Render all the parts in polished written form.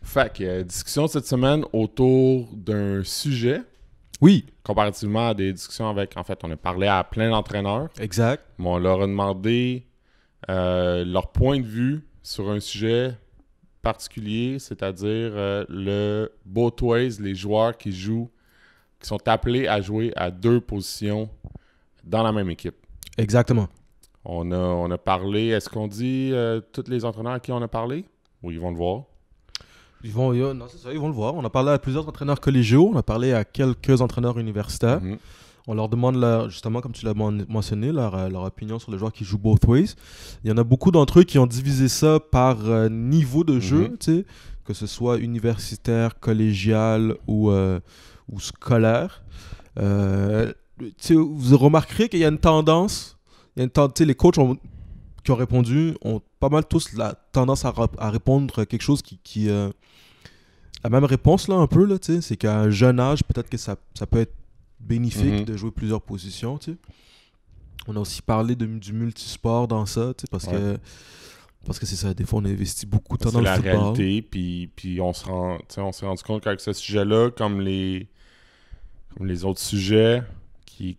Fait que discussion cette semaine autour d'un sujet, Oui, comparativement à des discussions avec... En fait, on a parlé à plein d'entraîneurs, exact. mais on leur a demandé leur point de vue sur un sujet particulier, c'est-à-dire le both ways, les joueurs qui sont appelés à jouer à 2 positions dans la même équipe. Exactement. On a parlé... Est-ce qu'on dit tous les entraîneurs à qui on a parlé? Ou ils vont le voir? Non, c'est ça, ils vont le voir. On a parlé à plusieurs entraîneurs collégiaux, on a parlé à quelques entraîneurs universitaires. Mhm. On leur demande, justement, comme tu l'as mentionné, leur opinion sur les joueurs qui jouent both ways. Il y en a beaucoup d'entre eux qui ont divisé ça par niveau de jeu, tu sais, que ce soit universitaire, collégial ou scolaire. Tu sais, vous remarquerez qu'il y a une tendance, tu sais, les coachs qui ont répondu ont pas mal tous la tendance à répondre quelque chose qui la même réponse là un peu là, tu sais, c'est qu'à un jeune âge peut-être que ça peut être bénéfique de jouer plusieurs positions, tu sais. On a aussi parlé du multisport dans ça, tu sais, parce que c'est ça, des fois on investit beaucoup de temps dans le football. C'est la réalité, puis on s'est rendu compte qu'avec ce sujet-là, comme les autres sujets qui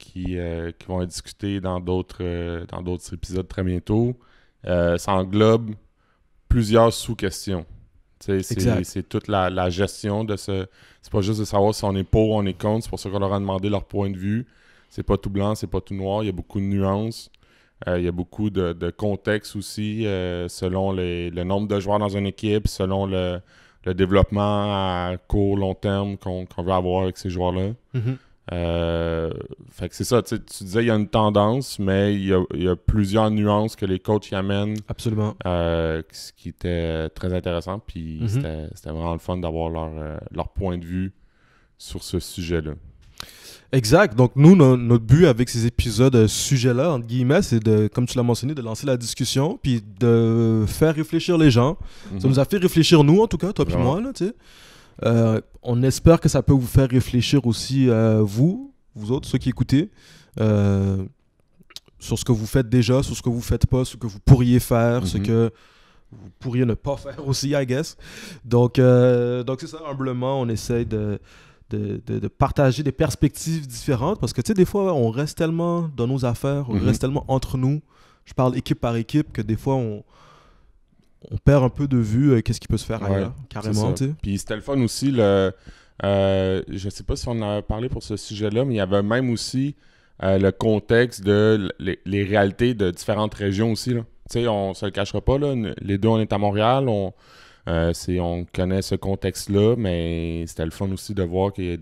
vont être discutés dans d'autres épisodes très bientôt, ça englobe plusieurs sous-questions. C'est toute la gestion de ce... C'est pas juste de savoir si on est pour ou on est contre, c'est pour ça qu'on leur a demandé leur point de vue. C'est pas tout blanc, c'est pas tout noir, il y a beaucoup de nuances. Il y a beaucoup de contexte aussi, selon le nombre de joueurs dans une équipe, selon le développement à court, long terme qu'on veut avoir avec ces joueurs-là. Fait que c'est ça, tu disais il y a une tendance, mais il y a plusieurs nuances que les coachs y amènent. Absolument. Ce qui était très intéressant, puis c'était vraiment le fun d'avoir leur point de vue sur ce sujet-là. Exact. Donc, nous, notre but avec ces épisodes sujets-là, entre guillemets, c'est de, comme tu l'as mentionné, de lancer la discussion puis de faire réfléchir les gens. Ça nous a fait réfléchir, nous, en tout cas, toi et moi, là, tu sais. On espère que ça peut vous faire réfléchir aussi, vous autres, ceux qui écoutez, sur ce que vous faites déjà, sur ce que vous faites pas, ce que vous pourriez faire, ce que vous pourriez ne pas faire aussi, I guess. Donc c'est ça, humblement, on essaye de partager des perspectives différentes parce que, tu sais, des fois, on reste tellement dans nos affaires, on reste tellement entre nous, je parle équipe par équipe, que des fois, on perd un peu de vue qu'est-ce qui peut se faire ailleurs, carrément, tu sais. Puis c'était le fun aussi, je sais pas si on a parlé pour ce sujet-là, mais il y avait même aussi le contexte de les réalités de différentes régions aussi, là. Tu sais, on se le cachera pas, là, les deux, on est à Montréal, on connaît ce contexte-là, mais c'était le fun aussi de voir qu'il y a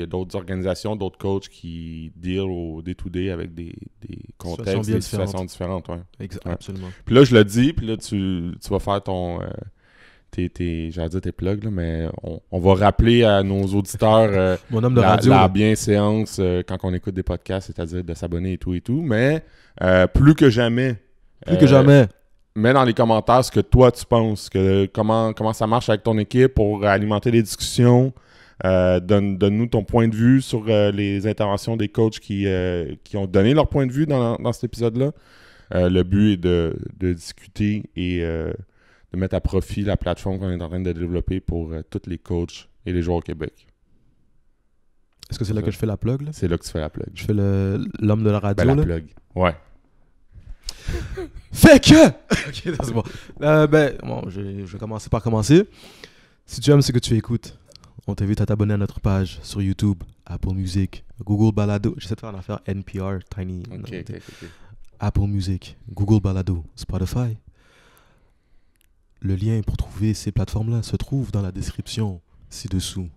d'autres organisations, d'autres coachs qui deal au day-to-day avec des contextes, des situations différentes. Ouais. Absolument. Puis là, je le dis, puis là, tu vas faire ton... j'allais dire tes plugs, là, mais on va rappeler à nos auditeurs mon homme de radio, la bienséance quand on écoute des podcasts, c'est-à-dire de s'abonner et tout, mais plus que jamais... Mets dans les commentaires ce que toi tu penses, comment ça marche avec ton équipe pour alimenter les discussions. Donne-nous ton point de vue sur les interventions des coachs qui ont donné leur point de vue dans cet épisode-là. Le but est de discuter et de mettre à profit la plateforme qu'on est en train de développer pour tous les coachs et les joueurs au Québec. Est-ce que c'est là que je fais la plug, là? C'est là que tu fais la plug. Je fais l'homme de la radio, la là? plug, ouais. Fait que... Ok, c'est bon. Je vais commencer par commencer. Si tu aimes ce que tu écoutes, on t'invite à t'abonner à notre page sur YouTube, Apple Music, Google Balado. J'essaie de faire l'affaire NPR, Tiny. Okay. Apple Music, Google Balado, Spotify. Le lien pour trouver ces plateformes-là se trouve dans la description ci-dessous.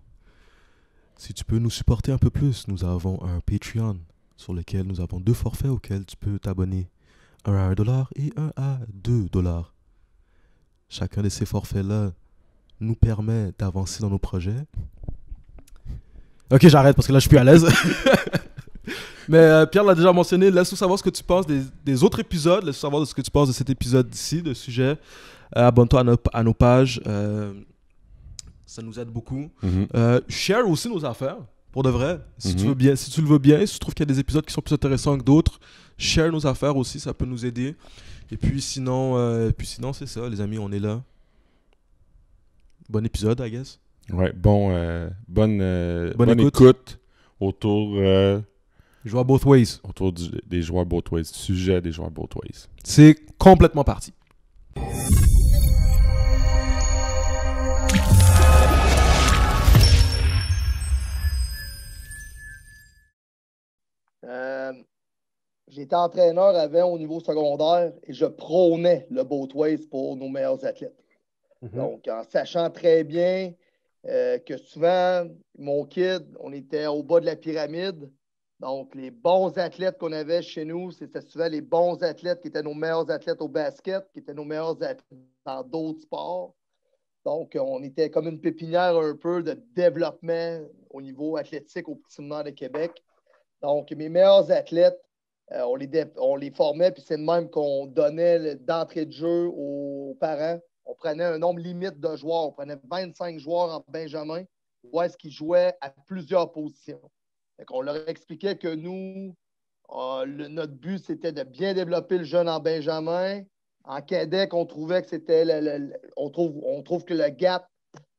Si tu peux nous supporter un peu plus, nous avons un Patreon sur lequel nous avons 2 forfaits auxquels tu peux t'abonner. Un à $1 et un à $2. Chacun de ces forfaits-là nous permet d'avancer dans nos projets. Ok, j'arrête parce que là, je suis plus à l'aise. Mais Pierre l'a déjà mentionné. Laisse-nous savoir ce que tu penses des autres épisodes. Laisse-nous savoir ce que tu penses de cet épisode-ci, de sujet. Abonne-toi à nos pages. Ça nous aide beaucoup. Share aussi nos affaires, pour de vrai. Si tu veux bien, si tu le veux bien, si tu trouves qu'il y a des épisodes qui sont plus intéressants que d'autres, share nos affaires aussi, ça peut nous aider. Et puis sinon c'est ça, les amis, on est là. Bon épisode, I guess. Ouais, bonne Bonne écoute autour, Joueur both ways. autour des joueurs both ways, du sujet des joueurs both ways. C'est complètement parti. J'étais entraîneur avant au niveau secondaire et je prônais le both ways pour nos meilleurs athlètes. Donc, en sachant très bien que souvent, mon kid, on était au bas de la pyramide. Donc, les bons athlètes qu'on avait chez nous, c'était souvent les bons athlètes qui étaient nos meilleurs athlètes au basket, qui étaient nos meilleurs athlètes dans d'autres sports. Donc, on était comme une pépinière un peu de développement au niveau athlétique au petit séminaire de Québec. Donc, mes meilleurs athlètes, on les formait, puis c'est de même qu'on donnait d'entrée de jeu aux parents. On prenait un nombre limite de joueurs. On prenait 25 joueurs en Benjamin, où est-ce qu'ils jouaient à plusieurs positions. On leur expliquait que nous, notre but, c'était de bien développer le jeune en Benjamin. En cadet, on trouvait que c'était on trouve que le gap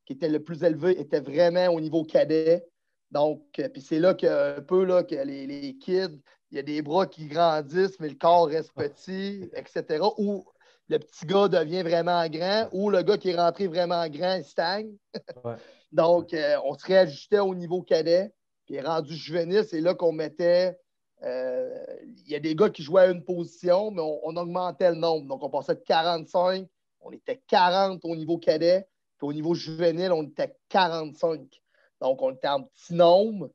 qui était le plus élevé était vraiment au niveau cadet. Donc, puis c'est là que un peu là, que les kids, il y a des bras qui grandissent, mais le corps reste petit, etc. Ou le petit gars devient vraiment grand, ou le gars qui est rentré vraiment grand, il stagne. Ouais. Donc, on se réajustait au niveau cadet. Puis rendu juvénile, c'est là qu'on mettait. Il y a des gars qui jouaient à une position, mais on augmentait le nombre. Donc, on passait de 45, on était 40 au niveau cadet. Puis au niveau juvénile, on était 45. Donc, on était en petit nombre.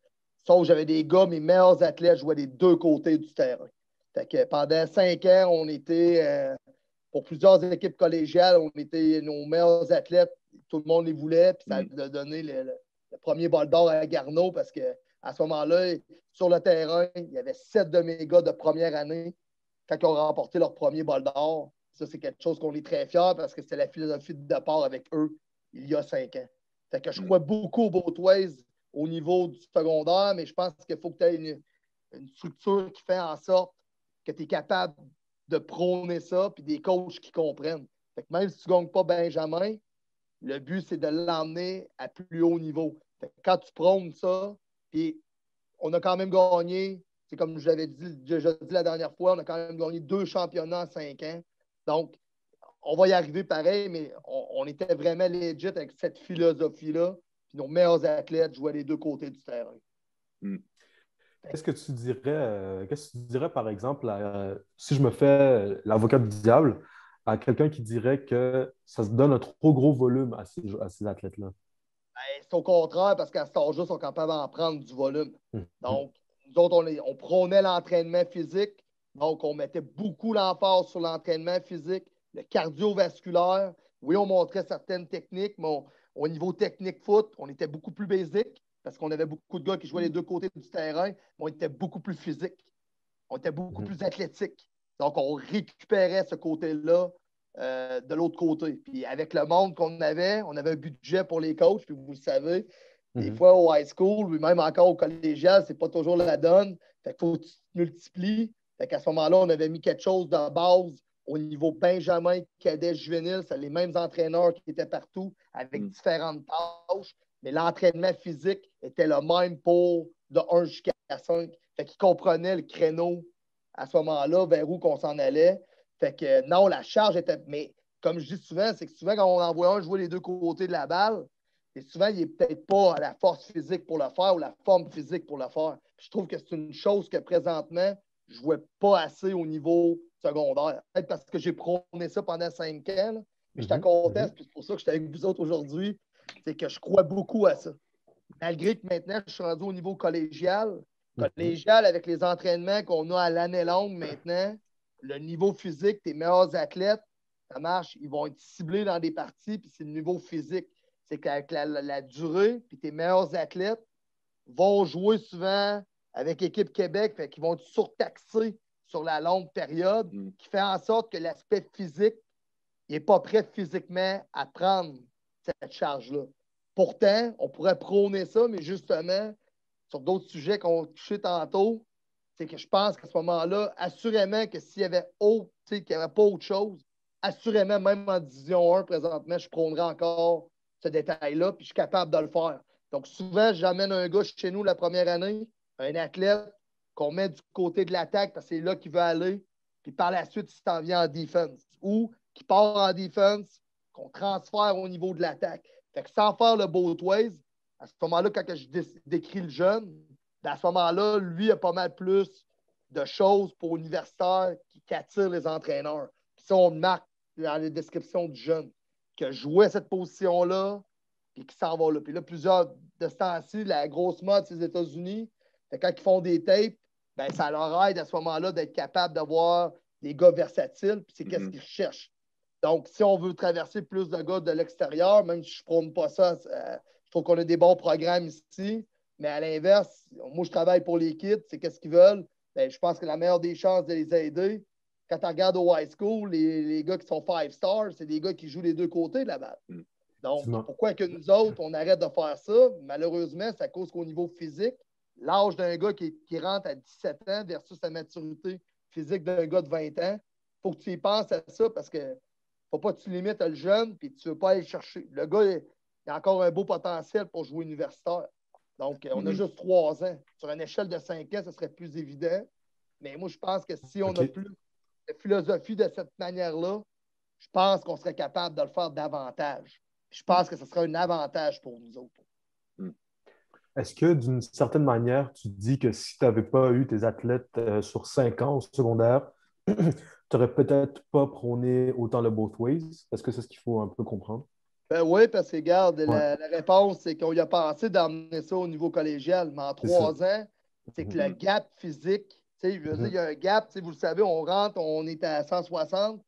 Sauf que j'avais des gars, mes meilleurs athlètes jouaient des deux côtés du terrain. Fait que pendant 5 ans, on était, pour plusieurs équipes collégiales, on était nos meilleurs athlètes. Tout le monde les voulait. Puis ça a donné le premier bol d'or à Garneau parce qu'à ce moment-là, sur le terrain, il y avait 7 de mes gars de première année quand ils ont remporté leur premier bol d'or. Ça, c'est quelque chose qu'on est très fiers parce que c'était la philosophie de départ avec eux il y a 5 ans. Fait que je crois beaucoup au both ways au niveau du secondaire, mais je pense qu'il faut que tu aies une structure qui fait en sorte que tu es capable de prôner ça, puis des coachs qui comprennent. Fait que même si tu ne gagnes pas Benjamin, le but, c'est de l'emmener à plus haut niveau. Fait que quand tu prônes ça, puis on a quand même gagné, c'est comme je l'avais déjà dit la dernière fois, on a quand même gagné 2 championnats en 5 ans. Donc, on va y arriver pareil, mais on était vraiment legit avec cette philosophie-là. Puis nos meilleurs athlètes jouaient les deux côtés du terrain. Qu'est-ce que tu dirais, par exemple, si je me fais l'avocat du diable, à quelqu'un qui dirait que ça se donne un trop gros volume à ces athlètes-là? Ben, c'est au contraire, parce qu'à cet âge-là, ils sont capables d'en prendre du volume. Donc, nous autres, on prônait l'entraînement physique. Donc, on mettait beaucoup l'emphase sur l'entraînement physique, le cardiovasculaire. Oui, on montrait certaines techniques, mais au niveau technique foot, on était beaucoup plus basique parce qu'on avait beaucoup de gars qui jouaient les deux côtés du terrain, mais on était beaucoup plus physique. On était beaucoup plus athlétique. Donc, on récupérait ce côté-là de l'autre côté. Puis avec le monde qu'on avait, on avait un budget pour les coachs, puis vous le savez, des fois au high school, ou même encore au collégial, c'est pas toujours la donne. Fait qu'il faut que tu te multiplies. Fait qu'à ce moment-là, on avait mis quelque chose de base au niveau Benjamin, cadet, juvénile. C'est les mêmes entraîneurs qui étaient partout avec différentes tâches. Mais l'entraînement physique était le même pour de 1 jusqu'à 5. Fait qu'ils comprenaient le créneau à ce moment-là, vers où qu'on s'en allait. Fait que non, la charge était. Mais comme je dis souvent, c'est que souvent, quand on envoie un jouer les deux côtés de la balle, et souvent, il n'est peut-être pas à la force physique pour le faire ou la forme physique pour le faire. Je trouve que c'est une chose que présentement, je ne jouais pas assez au niveau secondaire. Peut-être parce que j'ai prôné ça pendant 5 ans, là. Mais je t'en conteste, puis c'est pour ça que je suis avec vous autres aujourd'hui. C'est que je crois beaucoup à ça. Malgré que maintenant, je suis rendu au niveau collégial. Collégial, avec les entraînements qu'on a à l'année longue maintenant, le niveau physique, tes meilleurs athlètes, ça marche, ils vont être ciblés dans des parties, puis c'est le niveau physique. C'est qu'avec la durée, puis tes meilleurs athlètes vont jouer souvent avec Équipe Québec, fait qu'ils vont être surtaxés sur la longue période, qui fait en sorte que l'aspect physique n'est pas prêt physiquement à prendre cette charge-là. Pourtant, on pourrait prôner ça, mais justement, sur d'autres sujets qu'on a touchés tantôt, c'est que je pense qu'à ce moment-là, assurément que s'il y avait qu'il n'y avait pas autre chose, assurément, même en Division 1 présentement, je prônerais encore ce détail-là, puis je suis capable de le faire. Donc, souvent, j'amène un gars chez nous la première année, un athlète qu'on met du côté de l'attaque parce que c'est là qu'il veut aller, puis par la suite, il s'en vient en défense. Ou qu'il part en défense, qu'on transfère au niveau de l'attaque. Fait que sans faire le both ways, à ce moment-là, quand je décris le jeune, ben à ce moment-là, lui a pas mal plus de choses pour universitaires qui attirent les entraîneurs. Puis ça, on le marque dans les descriptions du jeune, qui a joué à cette position-là, puis qui s'en va là. Puis là, plusieurs de ce temps-ci, la grosse mode, c'est les États-Unis. Fait que quand ils font des tapes, ben, ça leur aide à ce moment-là d'être capable d'avoir des gars versatiles, puis c'est qu'est-ce qu'ils recherchent. Donc, si on veut traverser plus de gars de l'extérieur, même si je ne prône pas ça, je trouve qu'on a des bons programmes ici, mais à l'inverse, moi, je travaille pour les kids, c'est qu'est-ce qu'ils veulent. Ben, je pense que la meilleure des chances de les aider, quand tu regardes au high school, les gars qui sont 5 stars, c'est des gars qui jouent les deux côtés de la balle. Donc, pourquoi que nous autres, on arrête de faire ça? Malheureusement, c'est à cause qu'au niveau physique, l'âge d'un gars qui rentre à 17 ans versus la maturité physique d'un gars de 20 ans, il faut que tu y penses à ça parce que ne faut pas que tu limites le jeune et tu ne veux pas aller le chercher. Le gars, il a encore un beau potentiel pour jouer universitaire. Donc, on a juste 3 ans. Sur une échelle de 5 ans, ce serait plus évident. Mais moi, je pense que si on a plus de philosophie de cette manière-là, je pense qu'on serait capable de le faire davantage. Je pense que ce serait un avantage pour nous autres. Est-ce que d'une certaine manière, tu dis que si tu n'avais pas eu tes athlètes sur 5 ans au secondaire, tu n'aurais peut-être pas prôné autant le both ways? Est-ce que c'est ce qu'il faut un peu comprendre? Ben oui, parce que regarde, la réponse, c'est qu'on y a pensé d'emmener ça au niveau collégial, mais en 3 ans, c'est que le gap physique, je veux dire, il y a un gap, vous le savez, on rentre, on est à 160,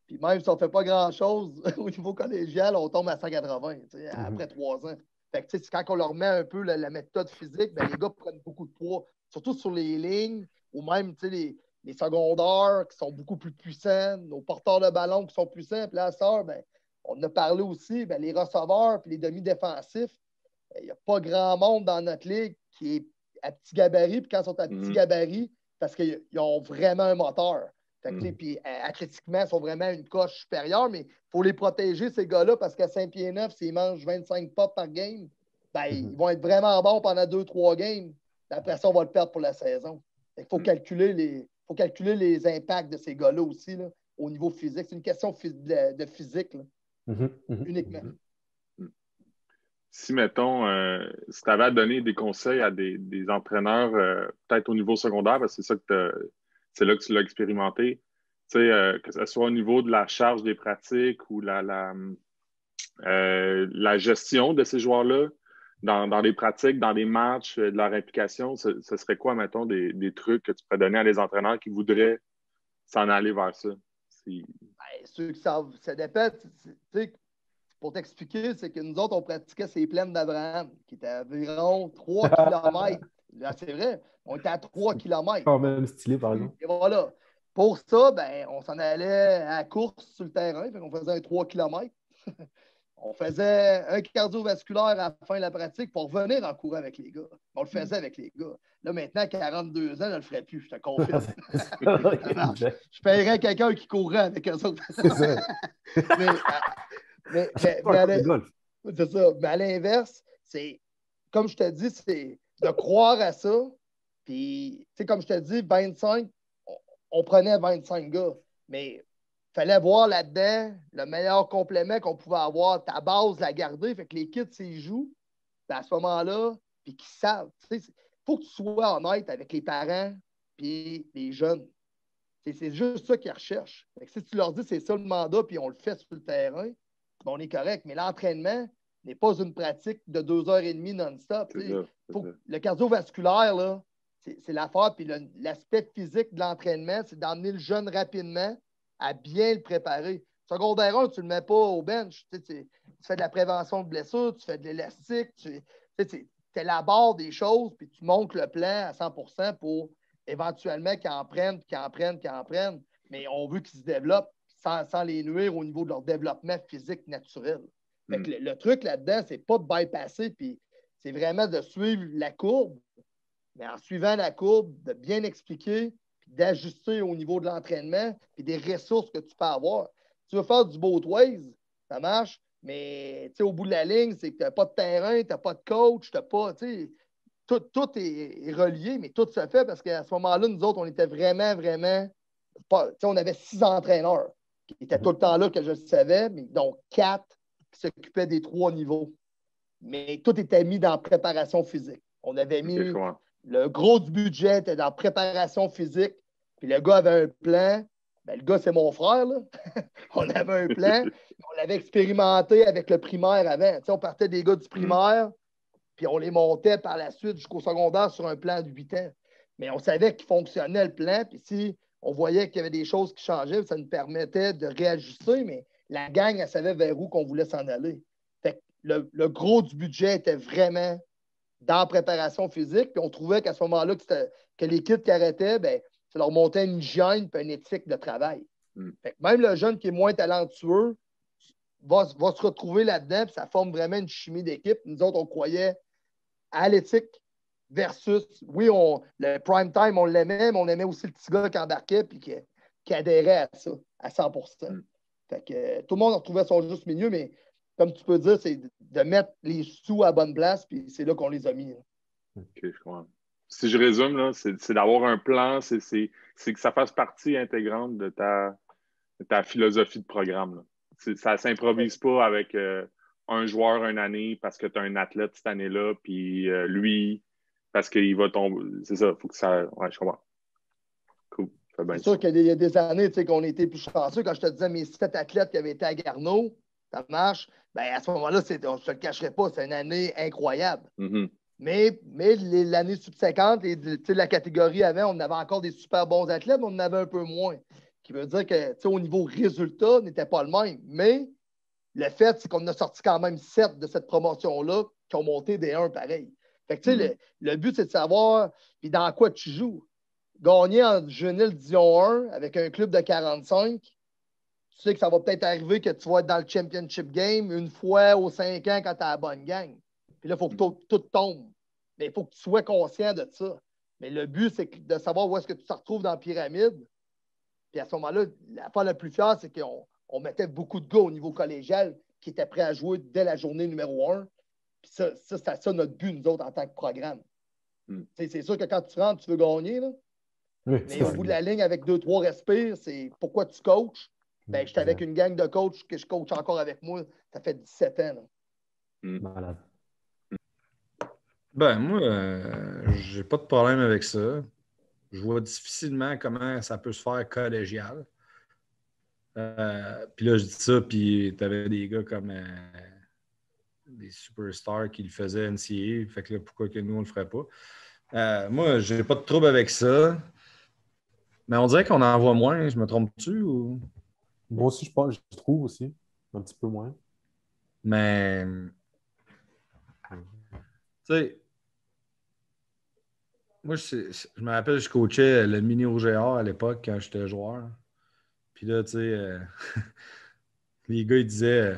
puis même si on ne fait pas grand-chose au niveau collégial, on tombe à 180 après 3 ans. Fait que, c'est quand on leur met un peu la méthode physique, ben, les gars prennent beaucoup de poids, surtout sur les lignes, ou même les secondaires qui sont beaucoup plus puissants, nos porteurs de ballon qui sont puissants. Puis là, ça, ben, on en a parlé aussi, ben, les receveurs et les demi-défensifs, il n'y a pas grand monde dans notre ligue qui est à petit gabarit. Puis quand ils sont à petit gabarit, parce qu'ils ont vraiment un moteur. Puis athlétiquement, ils sont vraiment à une coche supérieure, mais il faut les protéger, ces gars-là, parce qu'à 5 pieds 9, s'ils mangent 25 potes par game, ben, ils vont être vraiment bons pendant 2-3 games. Après ça, on va le perdre pour la saison. Il faut calculer les impacts de ces gars-là aussi là, au niveau physique. C'est une question de physique là, uniquement. Si, mettons, si tu avais à donner des conseils à des entraîneurs, peut-être au niveau secondaire, parce que c'est là que tu l'as expérimenté, que ce soit au niveau de la charge des pratiques ou la gestion de ces joueurs-là, dans les pratiques, dans les matchs, de leur implication, ce serait quoi, mettons, des trucs que tu pourrais donner à des entraîneurs qui voudraient s'en aller vers ça? Ben, ceux qui savent, ça dépend. Pour t'expliquer, c'est que nous autres, on pratiquait ces plaines d'Abraham, qui étaient à environ 3 km. Là, c'est vrai, on était à 3 km. Quand même stylé, par exemple. Et voilà. Pour ça, ben, on s'en allait à la course sur le terrain. On faisait un 3 km. On faisait un cardiovasculaire à la fin de la pratique pour revenir en courant avec les gars. On le faisait avec les gars. Là, maintenant, 42 ans, je ne le ferais plus, je te confirme. Je paierais quelqu'un qui courait avec eux autres. C'est ça. mais c'est ça. Mais à l'inverse, c'est, comme je te dis, c'est de croire à ça. Puis, comme je te dis, 25, on prenait 25 gars. Mais il fallait voir là-dedans le meilleur complément qu'on pouvait avoir. Ta base, la garder. Fait que les kids, s'ils jouent, ben à ce moment-là, puis qu'ils savent. Il faut que tu sois honnête avec les parents puis les jeunes. C'est juste ça qu'ils recherchent. Fait que si tu leur dis c'est ça le mandat, puis on le fait sur le terrain, ben on est correct. Mais l'entraînement n'est pas une pratique de 2h30 non-stop. Le cardiovasculaire, là, c'est l'affaire. Puis l'aspect physique de l'entraînement, c'est d'emmener le jeune rapidement à bien le préparer. Secondaire 1, tu ne le mets pas au bench. Tu fais de la prévention de blessures, tu fais de l'élastique, tu élabores des choses, puis tu montes le plan à 100% pour éventuellement qu'ils en prennent, qu'ils en prennent. Mais on veut qu'ils se développent sans les nuire au niveau de leur développement physique naturel. Fait que le truc là-dedans, c'est pas de bypasser, puis c'est vraiment de suivre la courbe, mais en suivant la courbe, de bien expliquer, puis d'ajuster au niveau de l'entraînement, puis des ressources que tu peux avoir. Tu veux faire du both ways, ça marche, Mais au bout de la ligne, c'est que tu n'as pas de terrain, tu n'as pas de coach, tu n'as pas. Tout est relié, mais tout se fait parce qu'à ce moment-là, nous autres, on était vraiment, vraiment. On avait 6 entraîneurs qui étaient tout le temps là, que je le savais, mais donc 4 qui s'occupaient des 3 niveaux. Mais tout était mis dans la préparation physique. On avait mis le gros du budget était dans la préparation physique, puis le gars avait un plan. Ben, le gars, c'est mon frère, là. On avait un plan. On l'avait expérimenté avec le primaire avant. On partait des gars du primaire, puis on les montait par la suite jusqu'au secondaire sur un plan de 8 ans. Mais on savait qu'il fonctionnait le plan, puis si on voyait qu'il y avait des choses qui changeaient, ça nous permettait de réajuster, mais la gang, elle savait vers où qu'on voulait s'en aller. Fait que le gros du budget était vraiment dans la préparation physique, puis on trouvait qu'à ce moment-là, que les kids qui arrêtaient, ben, ça leur montait une hygiène et une éthique de travail. Fait que même le jeune qui est moins talentueux va se retrouver là-dedans, puis ça forme vraiment une chimie d'équipe. Nous autres, on croyait à l'éthique versus, oui, le prime time, on l'aimait, mais on aimait aussi le petit gars qui embarquait et qui adhérait à ça, à 100%. Fait que tout le monde retrouvait son juste milieu, mais comme tu peux dire, c'est de mettre les sous à bonne place, puis c'est là qu'on les a mis. OK, je comprends. Si je résume, là, c'est d'avoir un plan, c'est que ça fasse partie intégrante de ta philosophie de programme. Là. Ça ne s'improvise pas avec un joueur une année parce que tu as un athlète cette année-là, puis lui, parce qu'il va tomber. C'est ça, il faut que ça. Ouais, je comprends. Cool. C'est sûr qu'il y a des années qu'on était plus chanceux. Quand je te disais mes 7 athlètes qui avaient été à Garneau, ça marche. Ben, à ce moment-là, je ne te le cacherai pas, c'est une année incroyable. Mm-hmm. Mais l'année subséquente, la catégorie avant, on avait encore des super bons athlètes, mais on en avait un peu moins. Ce qui veut dire que au niveau résultat, n'était pas le même. Mais le fait, c'est qu'on a sorti quand même 7 de cette promotion-là qui ont monté des 1 pareil. Fait que, le but, c'est de savoir puis dans quoi tu joues. Gagner en juvénile Division 1 avec un club de 45, tu sais que ça va peut-être arriver que tu vas être dans le championship game une fois aux 5 ans quand tu as la bonne gang. Puis là, il faut que tout tombe. Mais il faut que tu sois conscient de ça. Mais le but, c'est de savoir où est-ce que tu te retrouves dans la pyramide. Puis à ce moment-là, l'affaire la plus fière, c'est qu'on mettait beaucoup de gars au niveau collégial qui étaient prêts à jouer dès la journée numéro 1. Puis ça, c'est ça notre but, nous autres, en tant que programme. C'est sûr que quand tu rentres, tu veux gagner, là. Oui, mais au bout de la ligne, avec 2-3 respires, c'est pourquoi tu coaches. Ben, j'étais avec une gang de coachs que je coach encore avec moi. Ça fait 17 ans. Là. Malade. Ben, moi, j'ai pas de problème avec ça. Je vois difficilement comment ça peut se faire collégial. Puis là, je dis ça, puis t'avais des gars comme des superstars qui le faisaient NCAA. Fait que là, pourquoi que nous, on le ferait pas? Moi, j'ai pas de trouble avec ça. Mais on dirait qu'on en voit moins. Je me trompe-tu? Ou... Moi aussi, je trouve aussi. Un petit peu moins. Mais, tu sais, moi, je me rappelle, je coachais le mini OGA à l'époque quand j'étais joueur. Puis là, tu sais, les gars, ils disaient,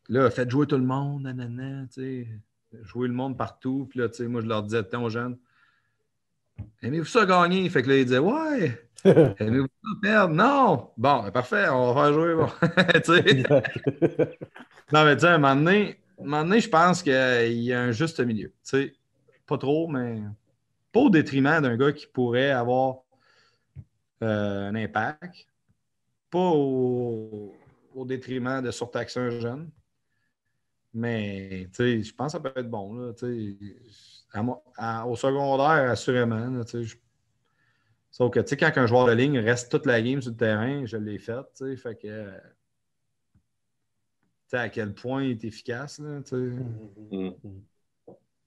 là, faites jouer tout le monde, nanana, tu sais, jouer le monde partout. Puis là, tu sais, moi, je leur disais tant aux jeunes, aimez-vous ça gagner? Fait que là, ils disaient, ouais. Aimez-vous ça perdre? Non! Bon, ben, parfait, on va faire jouer. Bon. Non, mais tu sais, à un moment donné, je pense qu'il y a un juste milieu. Tu sais, pas trop, mais pas au détriment d'un gars qui pourrait avoir un impact. Pas au détriment de surtaxer un jeune. Mais, tu sais, je pense que ça peut être bon. Là, tu sais, au secondaire, assurément. Là, tu sais, sauf que, tu sais, quand un joueur de ligne reste toute la game sur le terrain, je l'ai fait, tu sais, fait que... tu sais, à quel point il est efficace, là, tu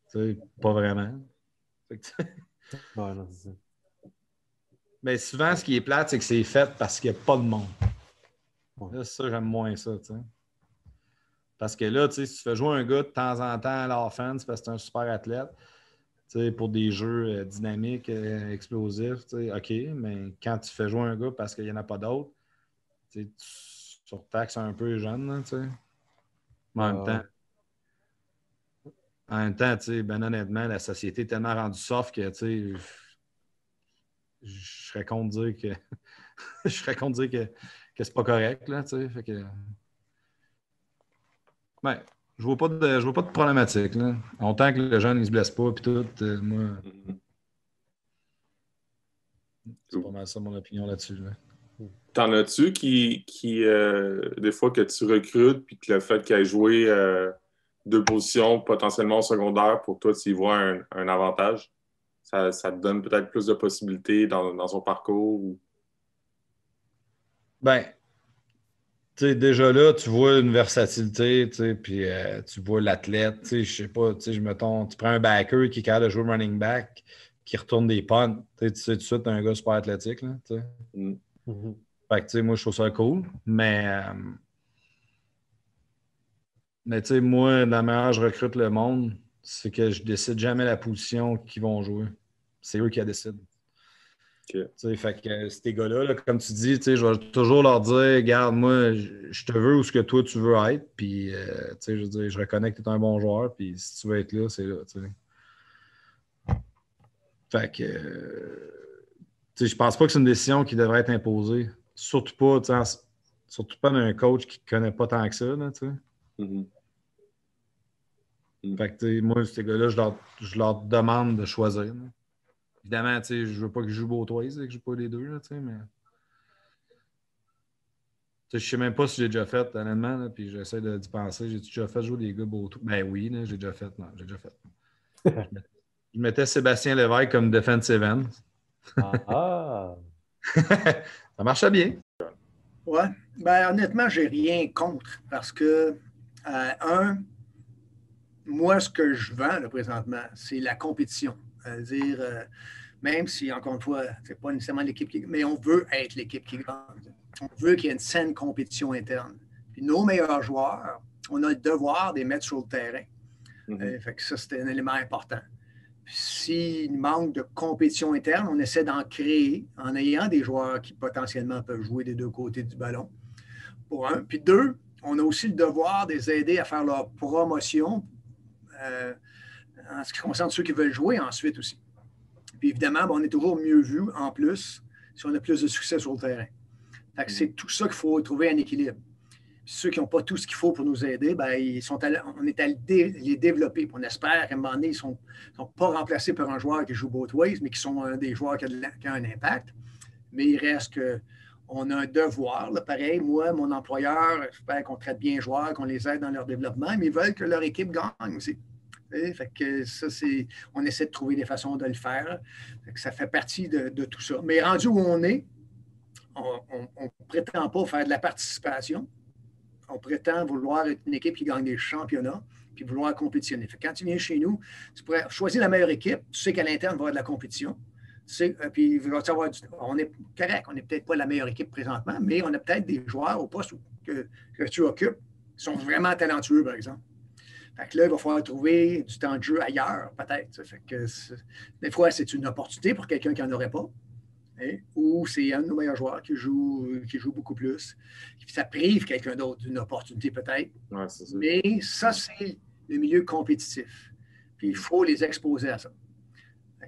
sais, pas vraiment. Fait que, ouais, non, c'est ça. mais souvent, ce qui est plate, c'est que c'est fait parce qu'il n'y a pas de monde. Ouais. Là, ça, j'aime moins ça, tu sais. Parce que là, tu sais, si tu fais jouer un gars de temps en temps à l'offense parce que c'est un super athlète, tu sais, pour des jeux dynamiques, explosifs, tu sais, OK, mais quand tu fais jouer un gars parce qu'il n'y en a pas d'autres, tu sais, tu surtaxes un peu les jeunes, là, tu sais. Mais en même temps, tu sais, ben honnêtement, la société est tellement rendue soft que, tu sais, je serais contre dire que je serais contre dire que c'est pas correct, là, tu sais, fait que... Ben, je vois pas de problématique. Là. Autant que le jeune ne se blesse pas, puis tout, moi, c'est pas mal ça mon opinion là-dessus. Là. T'en as-tu qui des fois que tu recrutes, puis que le fait qu'il ait joué 2 positions potentiellement au secondaire, pour toi, tu y vois un avantage? Ça te donne peut-être plus de possibilités dans son parcours? Ou... Ben, tu sais, déjà là, tu vois une versatilité, tu sais, puis tu vois l'athlète, tu sais, je sais pas, tu sais, tu prends un backer qui est capable de jouer running back, qui retourne des punts, tu sais tout de suite, un gars super athlétique, là, tu sais. Fait que, tu sais, moi, je trouve ça cool, mais tu sais, moi, la manière je recrute le monde, c'est que je décide jamais la position qu'ils vont jouer. C'est eux qui la décident. Okay. Fait que ces gars-là, là, comme tu dis, je vais toujours leur dire, regarde, moi, je te veux où ce que toi tu veux être, puis je veux dire, je reconnais que tu es un bon joueur, puis si tu veux être là, c'est là. T'sais. Fait que je pense pas que c'est une décision qui devrait être imposée. Surtout pas d'un coach qui ne connaît pas tant que ça. Là, Fait que moi, ces gars-là, je leur demande de choisir. Là. Évidemment, je veux pas qu'ils jouent Beautoise, que je joue pas les deux, là, mais. Je sais même pas si j'ai déjà fait, honnêtement, là, puis j'essaie d'y penser. J'ai déjà fait jouer des gars Beautoise? Ben oui, là, j'ai déjà fait. Non, j'ai déjà fait. Je mettais Sébastien Lévesque comme defensive end. Ça marchait bien. Ouais. Ben, honnêtement, j'ai rien contre parce que, moi, ce que je vends là, présentement, c'est la compétition. C'est-à-dire, même si, encore une fois, c'est pas nécessairement l'équipe qui gagne, mais on veut être l'équipe qui gagne. On veut qu'il y ait une saine compétition interne. Puis nos meilleurs joueurs, on a le devoir de les mettre sur le terrain. Fait que ça, c'est un élément important. S'il manque de compétition interne, on essaie d'en créer en ayant des joueurs qui potentiellement peuvent jouer des deux côtés du ballon. Pour un. Puis deux, on a aussi le devoir de les aider à faire leur promotion en ce qui concerne ceux qui veulent jouer ensuite aussi. Puis évidemment, on est toujours mieux vu en plus si on a plus de succès sur le terrain. Fait que c'est tout ça qu'il faut trouver un équilibre. Puis ceux qui n'ont pas tout ce qu'il faut pour nous aider, ben, on est à les développer. Puis on espère qu'à un moment donné, ils ne sont pas remplacés par un joueur qui joue both ways, mais qui sont des joueurs qui ont un impact. Mais il reste qu'on a un devoir. Là, pareil, moi, mon employeur, j'espère qu'on traite bien les joueurs, qu'on les aide dans leur développement, mais ils veulent que leur équipe gagne aussi. Fait que ça, on essaie de trouver des façons de le faire. Fait que ça fait partie de tout ça. Mais rendu où on est, on ne prétend pas faire de la participation. On prétend vouloir être une équipe qui gagne des championnats puis vouloir compétitionner. Fait que quand tu viens chez nous, tu pourrais choisir la meilleure équipe. Tu sais qu'à l'interne, il va y avoir de la compétition. Puis on est correct. On n'est peut-être pas la meilleure équipe présentement, mais on a peut-être des joueurs au poste que tu occupes qui sont vraiment talentueux, par exemple. Fait que là, il va falloir trouver du temps de jeu ailleurs, peut-être. Fait que des fois, c'est une opportunité pour quelqu'un qui n'en aurait pas. Ou c'est un de nos meilleurs joueurs qui joue beaucoup plus. Ça prive quelqu'un d'autre d'une opportunité peut-être. Ouais, c'est ça. Mais ça, c'est le milieu compétitif. Puis il faut les exposer à ça.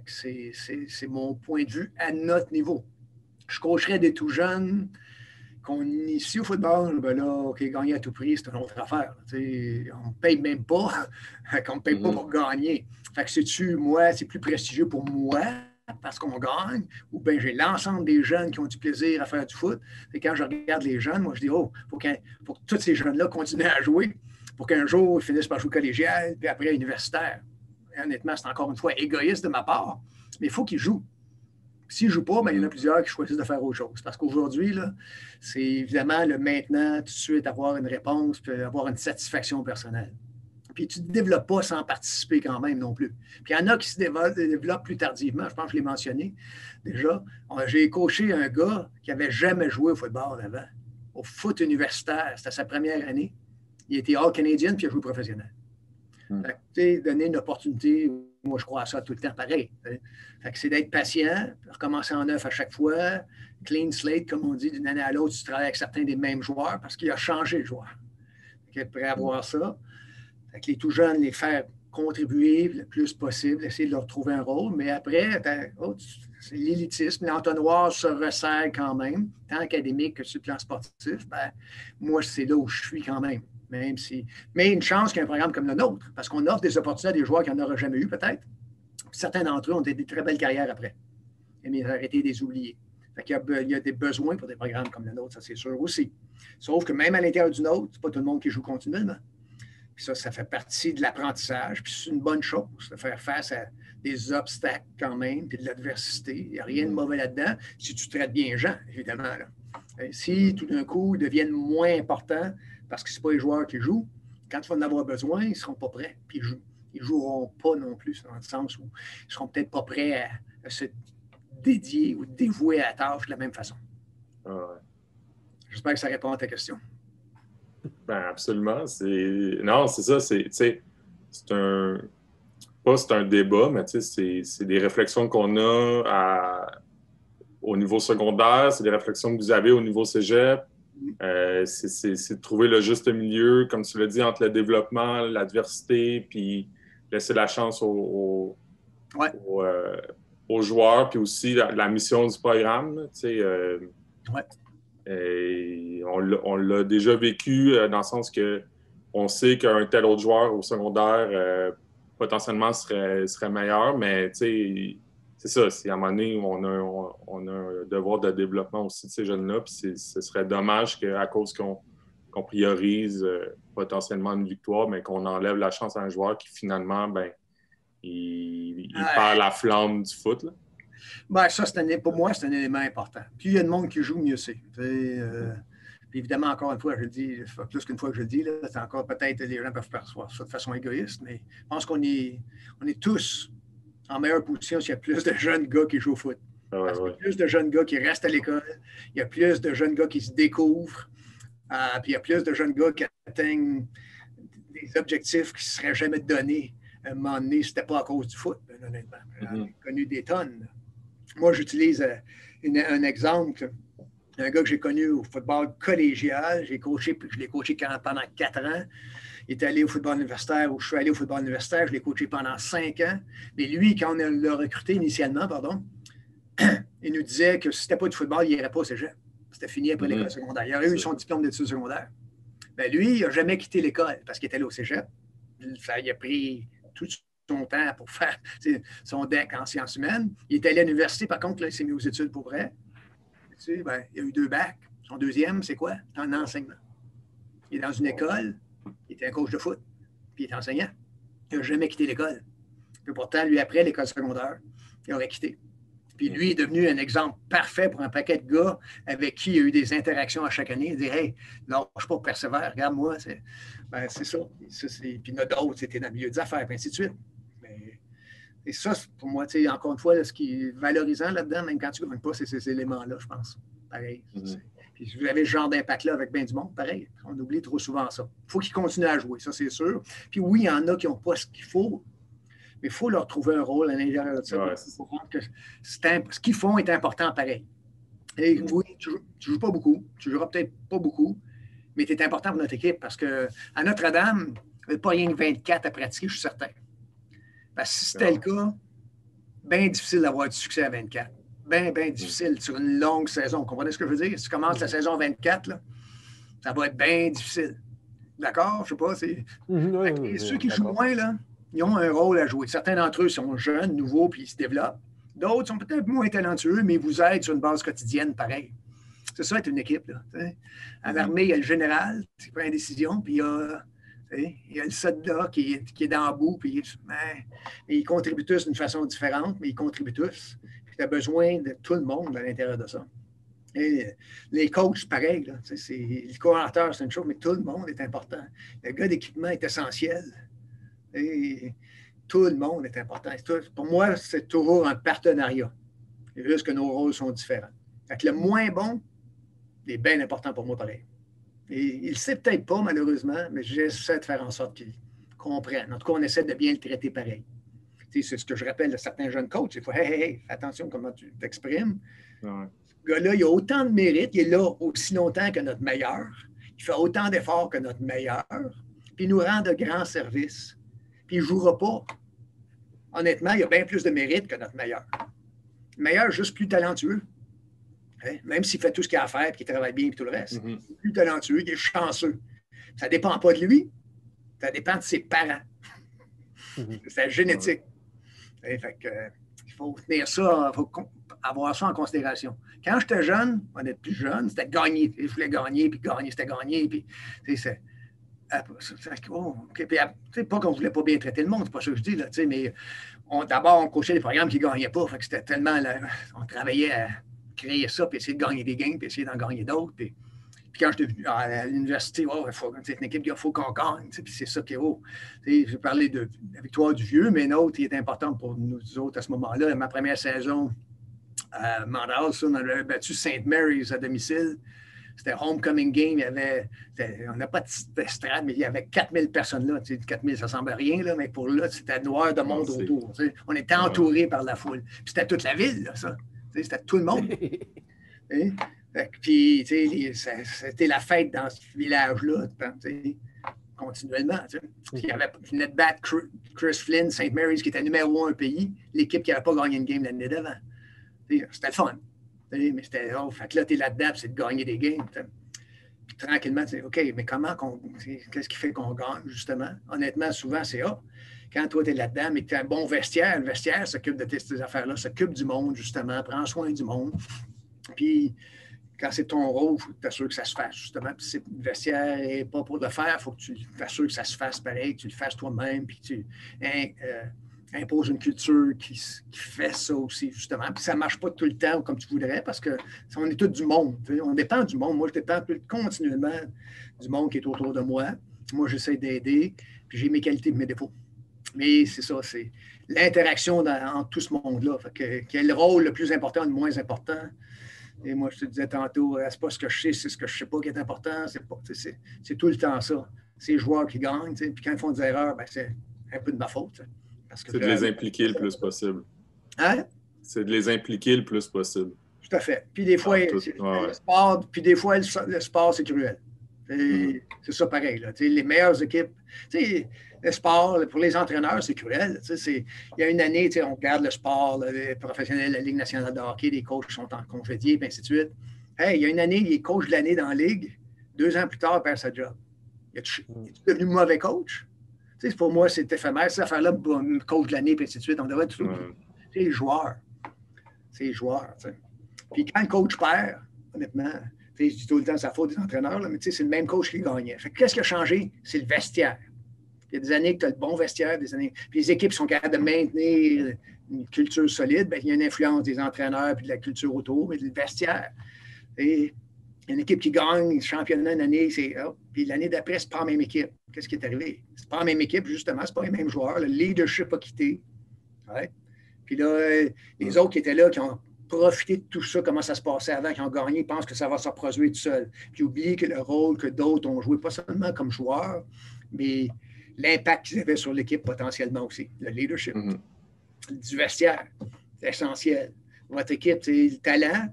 C'est mon point de vue à notre niveau. Je coacherais des tout jeunes qu'on initie au football, ben là, OK, gagner à tout prix, c'est une autre affaire. On ne paye même pas, qu'on ne paye pas pour gagner. Fait que c'est-tu, moi, c'est plus prestigieux pour moi parce qu'on gagne, ou bien j'ai l'ensemble des jeunes qui ont du plaisir à faire du foot. Et quand je regarde les jeunes, moi, je dis, il faut que tous ces jeunes-là continuent à jouer pour qu'un jour, ils finissent par jouer collégial, puis après universitaire. Et honnêtement, c'est encore une fois égoïste de ma part, mais il faut qu'ils jouent. S'ils ne jouent pas, ben, il y en a plusieurs qui choisissent de faire autre chose. Parce qu'aujourd'hui, là, c'est évidemment le maintenant, tout de suite, avoir une réponse, puis avoir une satisfaction personnelle. Puis tu ne te développes pas sans participer quand même non plus. Puis il y en a qui se développent plus tardivement. Je pense que je l'ai mentionné déjà. J'ai coaché un gars qui n'avait jamais joué au football avant, au foot universitaire. C'était sa première année. Il était All-Canadian puis il a joué professionnel. Fait que, donner une opportunité, moi je crois à ça tout le temps pareil. Fait que c'est d'être patient, recommencer en neuf à chaque fois, clean slate, comme on dit, d'une année à l'autre, tu travailles avec certains des mêmes joueurs parce qu'il a changé le joueur. Fait être prêt à voir ça. Fait que les tout jeunes, les faire contribuer le plus possible, essayer de leur trouver un rôle, mais après, c'est l'élitisme, l'entonnoir se resserre quand même, tant académique que sur le plan sportif, ben, moi, c'est là où je suis quand même. Mais une chance qu'il y ait un programme comme le nôtre, parce qu'on offre des opportunités à des joueurs qui n'en auraient jamais eu, peut-être. Certains d'entre eux ont des très belles carrières après. Mais ils ont arrêté de les oublier. Fait qu'il y a des besoins pour des programmes comme le nôtre, ça c'est sûr aussi. Sauf que même à l'intérieur du nôtre, c'est pas tout le monde qui joue continuellement. Puis ça fait partie de l'apprentissage. Puis c'est une bonne chose de faire face à des obstacles quand même, puis de l'adversité. Il n'y a rien de mauvais là-dedans si tu traites bien les gens, évidemment. Là. Si tout d'un coup ils deviennent moins importants parce que ce pas les joueurs qui jouent, quand ils vont en avoir besoin, ils ne seront pas prêts. Puis ils ne joueront pas non plus, dans le sens où ils ne seront peut-être pas prêts à se dédier ou dévouer à la tâche de la même façon. Ouais. J'espère que ça répond à ta question. Ben, absolument. Non, c'est ça. C'est un débat, mais c'est des réflexions qu'on a au niveau secondaire, c'est des réflexions que vous avez au niveau cégep. C'est de trouver le juste milieu, comme tu l'as dit, entre le développement, l'adversité, puis laisser la chance aux joueurs, puis aussi la mission du programme. On l'a déjà vécu dans le sens que on sait qu'un tel autre joueur au secondaire potentiellement serait meilleur, mais c'est ça. À un moment donné, on a un devoir de développement aussi de ces jeunes-là, puis ce serait dommage qu'à cause qu'on priorise potentiellement une victoire, mais qu'on enlève la chance à un joueur qui finalement, il perd la flamme du foot. Là. Ben, ça, pour moi, c'est un élément important. Plus il y a de monde qui joue, mieux c'est. Puis évidemment, encore une fois, je le dis, plus qu'une fois que je le dis, là, c'est encore peut-être les gens peuvent percevoir ça de façon égoïste, mais je pense qu'on est tous en meilleure position s'il y a plus de jeunes gars qui jouent au foot. Parce qu'il y a plus de jeunes gars qui restent à l'école, il y a plus de jeunes gars qui se découvrent, puis il y a plus de jeunes gars qui atteignent des objectifs qui ne seraient jamais donnés à un moment donné si ce n'était pas à cause du foot, honnêtement. J'en ai connu des tonnes. Moi, j'utilise un exemple. Un gars que j'ai connu au football collégial, je l'ai coaché pendant 4 ans. Il est allé au football universitaire, ou je suis allé au football universitaire, je l'ai coaché pendant 5 ans. Mais lui, quand on l'a recruté initialement, il nous disait que si ce n'était pas du football, il n'irait pas au cégep. C'était fini après l'école secondaire. Il aurait eu son diplôme d'études secondaires. Ben lui, il n'a jamais quitté l'école parce qu'il était allé au cégep. Il a pris tout son temps pour faire son DEC en sciences humaines. Il est allé à l'université, par contre, là, il s'est mis aux études pour vrai. Il a eu 2 bacs. Son deuxième, c'est quoi? En enseignement. Il est dans une école, il était un coach de foot, puis il est enseignant. Il n'a jamais quitté l'école. Puis pourtant, lui, après l'école secondaire, il aurait quitté. Puis lui est devenu un exemple parfait pour un paquet de gars avec qui il y a eu des interactions à chaque année. Il dit « Hey, lâche pas, persévère, regarde-moi. » C'est ça. Puis il y en a d'autres, c'était dans le milieu des affaires, puis ainsi de suite. Et ça, pour moi, encore une fois, là, ce qui est valorisant là-dedans, même quand tu ne gagnes pas, c'est ces éléments-là, je pense. Pareil. Puis si vous avez ce genre d'impact-là avec bien du monde, pareil. On oublie trop souvent ça. Il faut qu'ils continuent à jouer, ça, c'est sûr. Puis oui, il y en a qui n'ont pas ce qu'il faut, mais il faut leur trouver un rôle à l'intérieur de ça pour rendre que ce qu'ils font est important pareil. Et oui, tu ne joues pas beaucoup, tu ne joueras peut-être pas beaucoup, mais tu es important pour notre équipe parce qu'à Notre-Dame, il n'y a pas rien que 24 à pratiquer, je suis certain. Parce que si c'était le cas, bien difficile d'avoir du succès à 24. Bien difficile sur une longue saison. Vous comprenez ce que je veux dire? Si tu commences la saison 24, là, ça va être bien difficile. D'accord? Je ne sais pas. Et ceux qui jouent moins, là, ils ont un rôle à jouer. Certains d'entre eux sont jeunes, nouveaux, puis ils se développent. D'autres sont peut-être moins talentueux, mais ils vous aident sur une base quotidienne, pareil. C'est ça, être une équipe. Là, à l'armée, il y a le général qui prend une décision, puis il y a le soldat qui est dans le bout, puis ils contribuent tous d'une façon différente, mais ils contribuent tous. Tu as besoin de tout le monde à l'intérieur de ça. Et les coachs, pareil. Là, le coordinateur, c'est une chose, mais tout le monde est important. Le gars d'équipement est essentiel. Et tout le monde est important. Pour moi, c'est toujours un partenariat. C'est juste que nos rôles sont différents. Fait que le moins bon est bien important pour moi, pareil. Et il ne le sait peut-être pas, malheureusement, mais j'essaie de faire en sorte qu'il comprenne. En tout cas, on essaie de bien le traiter pareil. C'est ce que je rappelle de certains jeunes coachs. Il faut hey, fais attention comment tu t'exprimes. Ouais. Ce gars-là, il a autant de mérite, il est là aussi longtemps que notre meilleur. Il fait autant d'efforts que notre meilleur. Puis il nous rend de grands services. Puis il ne jouera pas. Honnêtement, il a bien plus de mérite que notre meilleur. Le meilleur est juste plus talentueux. Hein? Même s'il fait tout ce qu'il a à faire, puis qu'il travaille bien, puis tout le reste. Il est plus talentueux, il est chanceux. Ça ne dépend pas de lui, ça dépend de ses parents. C'est sa génétique. Et fait que, il faut tenir ça, il faut avoir ça en considération. Quand j'étais jeune, on était plus jeune, c'était gagner. Je voulais gagner, puis gagner, c'était gagner. Puis, c'est, c'est pas qu'on ne voulait pas bien traiter le monde, c'est pas ça que je dis, là, mais d'abord, on coachait des programmes qui ne gagnaient pas. Fait que c'était tellement. Là, on travaillait à créer ça, puis essayer de gagner des games, puis essayer d'en gagner d'autres. Puis quand j'étais venu à l'université, c'est une équipe qu'il faut qu'on gagne. Puis c'est ça qui est haut. Je parlais de la victoire du vieux, mais une autre qui est importante pour nous autres à ce moment-là. Ma première saison à Montréal, on avait battu St. Mary's à domicile. C'était homecoming game. On n'a pas d'estrade, mais il y avait 4000 personnes là. 4000, ça ne semble rien, là, mais pour là, c'était noir de monde autour. On était entourés par la foule. Puis c'était toute la ville, là, ça. C'était tout le monde. Puis, c'était la fête dans ce village-là, continuellement. Il y avait venait de battre Chris Flynn, St. Mary's, qui était numéro 1 pays, l'équipe qui n'avait pas gagné une game l'année d'avant. C'était le fun. Mais c'était, fait que là, tu es là-dedans, c'est de gagner des games. Puis tranquillement, tu dis, OK, mais qu'est-ce qui fait qu'on gagne, justement? Honnêtement, souvent, c'est quand toi, tu es là-dedans, mais que tu as un bon vestiaire, le vestiaire s'occupe de ces affaires-là, s'occupe du monde, justement, prend soin du monde. Puis, quand c'est ton rôle, il faut que tu t'assures que ça se fasse, justement. Puis si le vestiaire n'est pas pour le faire, il faut que tu t'assures que ça se fasse pareil, que tu le fasses toi-même, puis que tu imposes une culture qui fait ça aussi, justement. Puis ça ne marche pas tout le temps comme tu voudrais, parce qu'on est tous du monde. On dépend du monde. Moi, je dépends continuellement du monde qui est autour de moi. Moi, j'essaie d'aider, puis j'ai mes qualités et mes défauts. Mais c'est ça, c'est l'interaction entre tout ce monde-là. Quel est le rôle le plus important, le moins important? Et moi, je te disais tantôt, c'est pas ce que je sais, c'est ce que je ne sais pas qui est important. C'est tout le temps ça. C'est les joueurs qui gagnent. Puis quand ils font des erreurs, c'est un peu de ma faute. C'est de les impliquer le plus possible. Hein? C'est de les impliquer le plus possible. Tout à fait. Puis des fois, le sport, puis des fois, le sport, c'est cruel. C'est ça pareil. Là. Les meilleures équipes. Le sport, pour les entraîneurs, c'est cruel. Il y a une année, on regarde le sport, les professionnels, la Ligue nationale de hockey, les coachs sont en congédiés, et ainsi de suite. Hey, il y a une année, il est coach de l'année dans la Ligue. 2 ans plus tard, il perd sa job. Es-tu devenu mauvais coach? Pour moi, c'est éphémère. Cette affaire-là, coach de l'année, et ainsi de suite. On devrait tout. C'est les joueurs. C'est les joueurs. Puis quand le coach perd, honnêtement, je dis tout le temps, c'est la faute des entraîneurs, là, mais c'est le même coach qui gagnait. Qu'est-ce qui a changé? C'est le vestiaire. Il y a des années que tu as le bon vestiaire, des années. Puis les équipes sont capables de maintenir une culture solide. Bien, il y a une influence des entraîneurs et de la culture autour, mais le vestiaire. Et il y a une équipe qui gagne le championnat une année, puis l'année d'après, c'est pas la même équipe. Qu'est-ce qui est arrivé? C'est pas la même équipe, justement, c'est pas les mêmes joueurs. Le leadership a quitté. Ouais. Puis là, les autres qui étaient là, qui ont profité de tout ça, comment ça se passait avant, qui ont gagné, pensent que ça va se reproduire tout seul. Puis oublier que le rôle que d'autres ont joué, pas seulement comme joueurs, mais l'impact qu'ils avaient sur l'équipe potentiellement aussi, le leadership. Du vestiaire, c'est essentiel. Votre équipe, c'est le talent.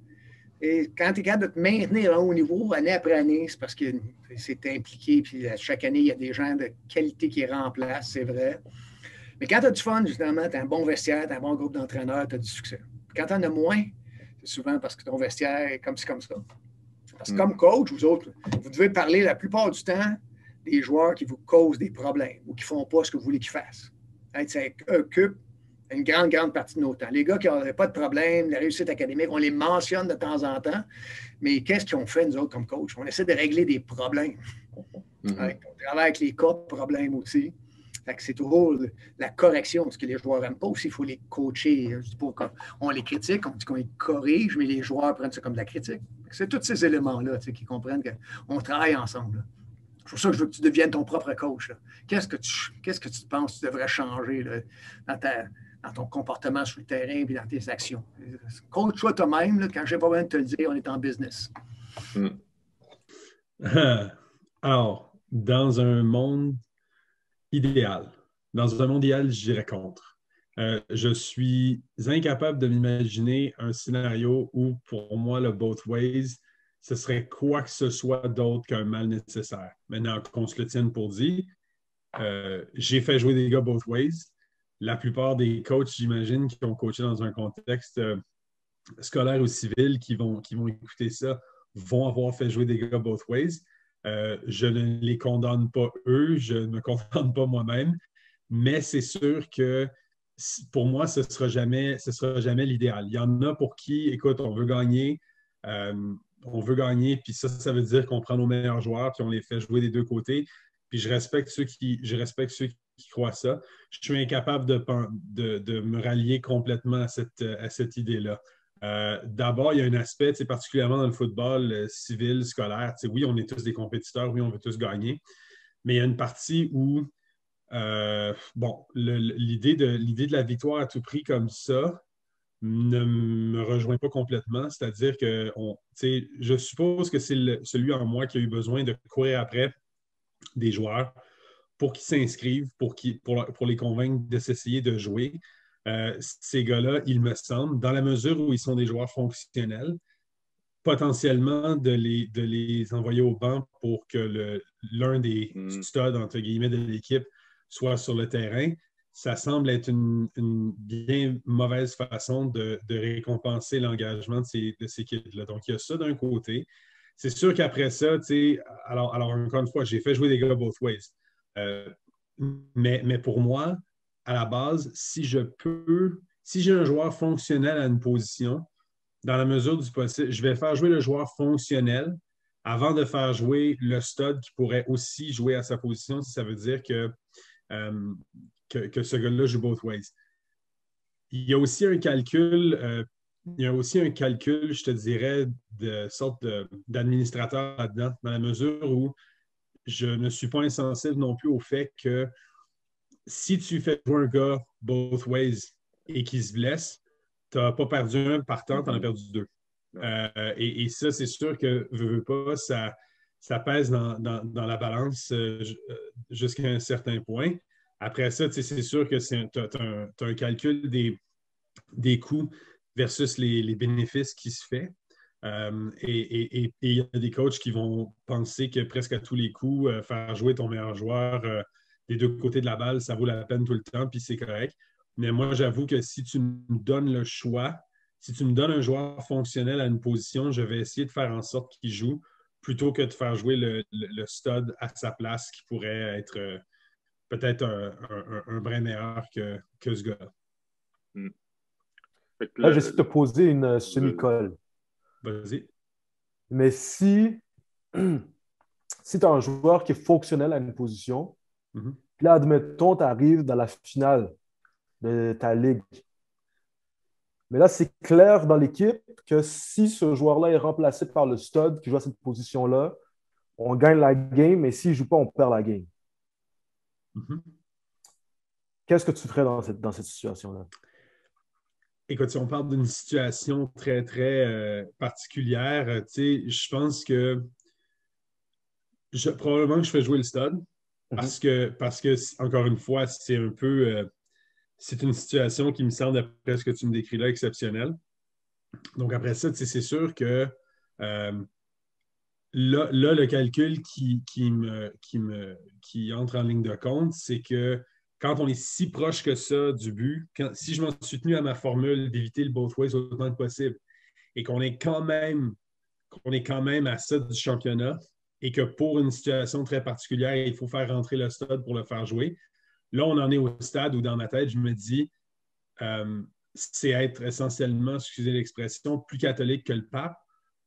Et quand tu es capable de te maintenir à haut niveau, année après année, c'est parce que c'est impliqué, puis chaque année, il y a des gens de qualité qui remplacent, c'est vrai. Mais quand tu as du fun, justement, tu as un bon vestiaire, tu as un bon groupe d'entraîneurs, tu as du succès. Quand tu en as moins, c'est souvent parce que ton vestiaire est comme ci, comme ça. Parce que comme coach, vous autres, vous devez parler la plupart du temps des joueurs qui vous causent des problèmes ou qui ne font pas ce que vous voulez qu'ils fassent. Ça occupe une grande, grande partie de nos temps. Les gars qui n'ont pas de problème, la réussite académique, on les mentionne de temps en temps, mais qu'est-ce qu'ils ont fait, nous autres, comme coach? On essaie de régler des problèmes. On travaille avec les cas de problèmes aussi. C'est toujours la correction, ce que les joueurs n'aiment pas aussi, il faut les coacher. Je dis pas qu'on les critique, on dit qu'on les corrige, mais les joueurs prennent ça comme de la critique. C'est tous ces éléments-là qui comprennent qu'on travaille ensemble. C'est pour ça que je veux que tu deviennes ton propre coach. Qu'est-ce que tu penses que tu devrais changer là, dans ton comportement sur le terrain et dans tes actions? Coach-toi toi-même. Là, quand je n'ai pas besoin de te le dire, on est en business. Alors, dans un monde idéal, je dirais contre. Je suis incapable de m'imaginer un scénario où, pour moi, le both ways, ce serait quoi que ce soit d'autre qu'un mal nécessaire. Maintenant, qu'on se le tienne pour dit, j'ai fait jouer des gars both ways. La plupart des coachs, j'imagine, qui ont coaché dans un contexte scolaire ou civil, qui vont écouter ça, vont avoir fait jouer des gars both ways. Je ne les condamne pas eux, je ne me condamne pas moi-même, mais c'est sûr que pour moi, ce ne sera jamais l'idéal. Il y en a pour qui, écoute, on veut gagner, puis ça veut dire qu'on prend nos meilleurs joueurs, puis on les fait jouer des deux côtés. Puis je respecte ceux qui croient ça. Je suis incapable de me rallier complètement à cette idée-là. D'abord, il y a un aspect, particulièrement dans le football civil, scolaire. Oui, on est tous des compétiteurs, oui, on veut tous gagner, mais il y a une partie où l'idée de la victoire à tout prix comme ça ne me rejoint pas complètement. C'est-à-dire que je suppose que c'est celui en moi qui a eu besoin de courir après des joueurs pour qu'ils s'inscrivent, pour les convaincre de s'essayer de jouer. Ces gars-là, il me semble, dans la mesure où ils sont des joueurs fonctionnels, potentiellement de les envoyer au banc pour que l'un des studs, entre guillemets, de l'équipe soit sur le terrain, ça semble être une bien mauvaise façon de récompenser l'engagement de ces kids-là. Donc, il y a ça d'un côté. C'est sûr qu'après ça, alors encore une fois, j'ai fait jouer des gars both ways. Mais pour moi, à la base, si j'ai un joueur fonctionnel à une position, dans la mesure du possible, je vais faire jouer le joueur fonctionnel avant de faire jouer le stud qui pourrait aussi jouer à sa position, si ça veut dire que ce gars-là joue both ways. Il y a aussi un calcul, je te dirais, de sorte d'administrateur là-dedans, dans la mesure où je ne suis pas insensible non plus au fait que si tu fais jouer un gars both ways et qu'il se blesse, tu n'as pas perdu un partant, tu en as perdu deux. Et ça, c'est sûr que, veux pas, ça pèse dans la balance jusqu'à un certain point. Après ça, c'est sûr que tu as un calcul des coûts versus les bénéfices qui se fait. Et il y a des coachs qui vont penser que presque à tous les coups, faire jouer ton meilleur joueur des deux côtés de la balle, ça vaut la peine tout le temps, puis c'est correct. Mais moi, j'avoue que si tu me donnes le choix, si tu me donnes un joueur fonctionnel à une position, je vais essayer de faire en sorte qu'il joue plutôt que de faire jouer le stud à sa place qui pourrait être peut-être un brin meilleur que ce gars-là. Là, j'essaie de te poser une semi-colle. Vas-y. Mais si tu as un joueur qui est fonctionnel à une position, puis là, admettons, tu arrives dans la finale de ta ligue. Mais là, c'est clair dans l'équipe que si ce joueur-là est remplacé par le stud qui joue à cette position-là, on gagne la game, mais s'il ne joue pas, on perd la game. Qu'est-ce que tu ferais dans cette situation-là? Écoute, si on parle d'une situation très, très particulière, je pense que probablement que je fais jouer le stud parce que, encore une fois, c'est un peu... c'est une situation qui me semble, d'après ce que tu me décris là, exceptionnelle. Donc, après ça, c'est sûr que là, le calcul qui entre en ligne de compte, c'est que quand on est si proche que ça du but, si je m'en suis tenu à ma formule d'éviter le both ways autant que possible et qu'on est quand même à ça du championnat et que pour une situation très particulière, il faut faire rentrer le stud pour le faire jouer, là, on en est au stade où, dans ma tête, je me dis c'est être essentiellement, excusez l'expression, plus catholique que le pape,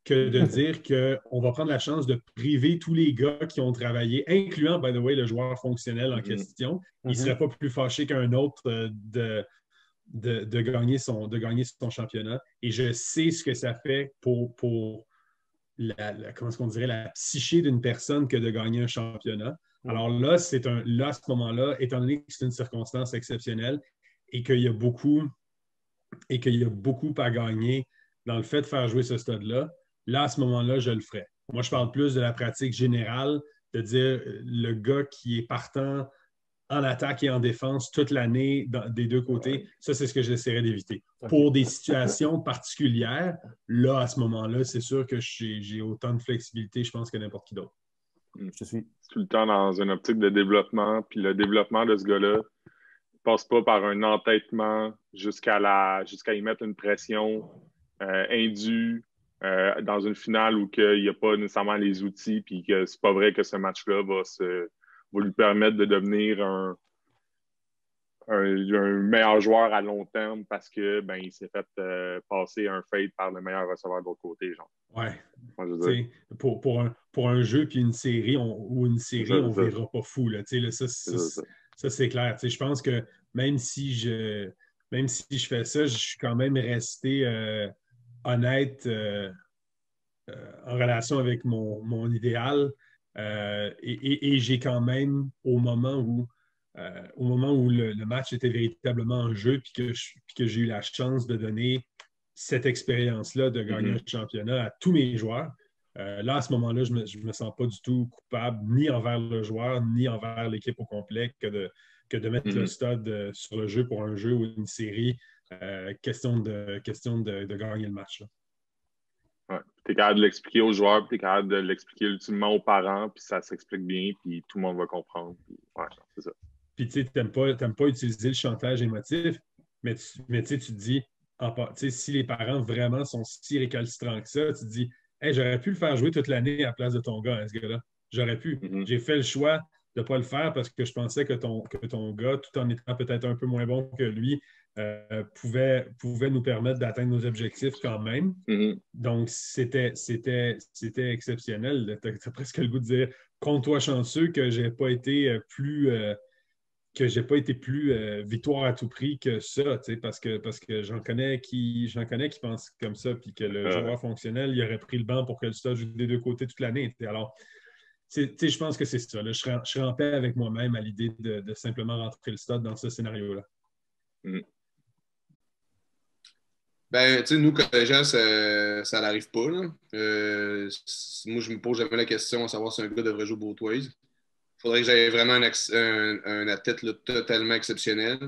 que de dire qu'on va prendre la chance de priver tous les gars qui ont travaillé, incluant, by the way, le joueur fonctionnel en question. Il ne serait pas plus fâché qu'un autre de gagner son championnat. Et je sais ce que ça fait pour comment est-ce qu'on dirait, la psyché d'une personne que de gagner un championnat. Alors là, à ce moment-là, étant donné que c'est une circonstance exceptionnelle et qu'il y a beaucoup à gagner dans le fait de faire jouer ce stade-là, là, à ce moment-là, je le ferais. Moi, je parle plus de la pratique générale, de dire le gars qui est partant en attaque et en défense toute l'année des deux côtés, ça, c'est ce que j'essaierais d'éviter. Pour des situations particulières, là, à ce moment-là, c'est sûr que j'ai autant de flexibilité, je pense, que n'importe qui d'autre. Je suis tout le temps dans une optique de développement, puis le développement de ce gars-là ne passe pas par un entêtement jusqu'à y mettre une pression indue dans une finale où il n'y a pas nécessairement les outils, puis que c'est pas vrai que ce match-là va lui permettre de devenir un meilleur joueur à long terme parce que il s'est fait passer un fade par le meilleur receveur de l'autre côté, genre. Ouais. Moi, je veux dire. Pour un jeu puis une série, on ne verra pas fou. Là, ça, c'est clair. Je pense que même si je fais ça, je suis quand même resté honnête en relation avec mon idéal. Et j'ai quand même, au moment où le match était véritablement en jeu, puis que j'ai eu la chance de donner cette expérience-là de gagner un championnat à tous mes joueurs, là, à ce moment-là, je me sens pas du tout coupable, ni envers le joueur, ni envers l'équipe au complet, que de mettre le stud sur le jeu pour un jeu ou une série. Question de gagner le match. Là. Ouais. Tu es capable de l'expliquer aux joueurs, puis tu es capable de l'expliquer ultimement aux parents, puis ça s'explique bien, puis tout le monde va comprendre. Puis, ouais, c'est ça. Puis tu sais, t'aimes pas utiliser le chantage émotif, mais tu te dis, si les parents vraiment sont si récalcitrants que ça, tu te dis, hey, j'aurais pu le faire jouer toute l'année à la place de ton gars, ce gars-là. J'aurais pu. J'ai fait le choix de ne pas le faire parce que je pensais que ton gars, tout en étant peut-être un peu moins bon que lui, pouvait nous permettre d'atteindre nos objectifs quand même. Donc, c'était exceptionnel. Tu as presque le goût de dire, compte-toi chanceux que j'ai pas été plus victoire à tout prix que ça, parce que j'en connais qui pensent comme ça, puis que le joueur fonctionnel, il aurait pris le banc pour que le stud joue des deux côtés toute l'année. Alors, je pense que c'est ça. Là, je serais en paix avec moi-même à l'idée de simplement rentrer le stud dans ce scénario-là. Ben, tu sais, nous, collégiens, ça n'arrive pas. Là. Moi, je me pose jamais la question à savoir si un gars devrait jouer both ways. Il faudrait que j'aie vraiment un athlète là, totalement exceptionnel.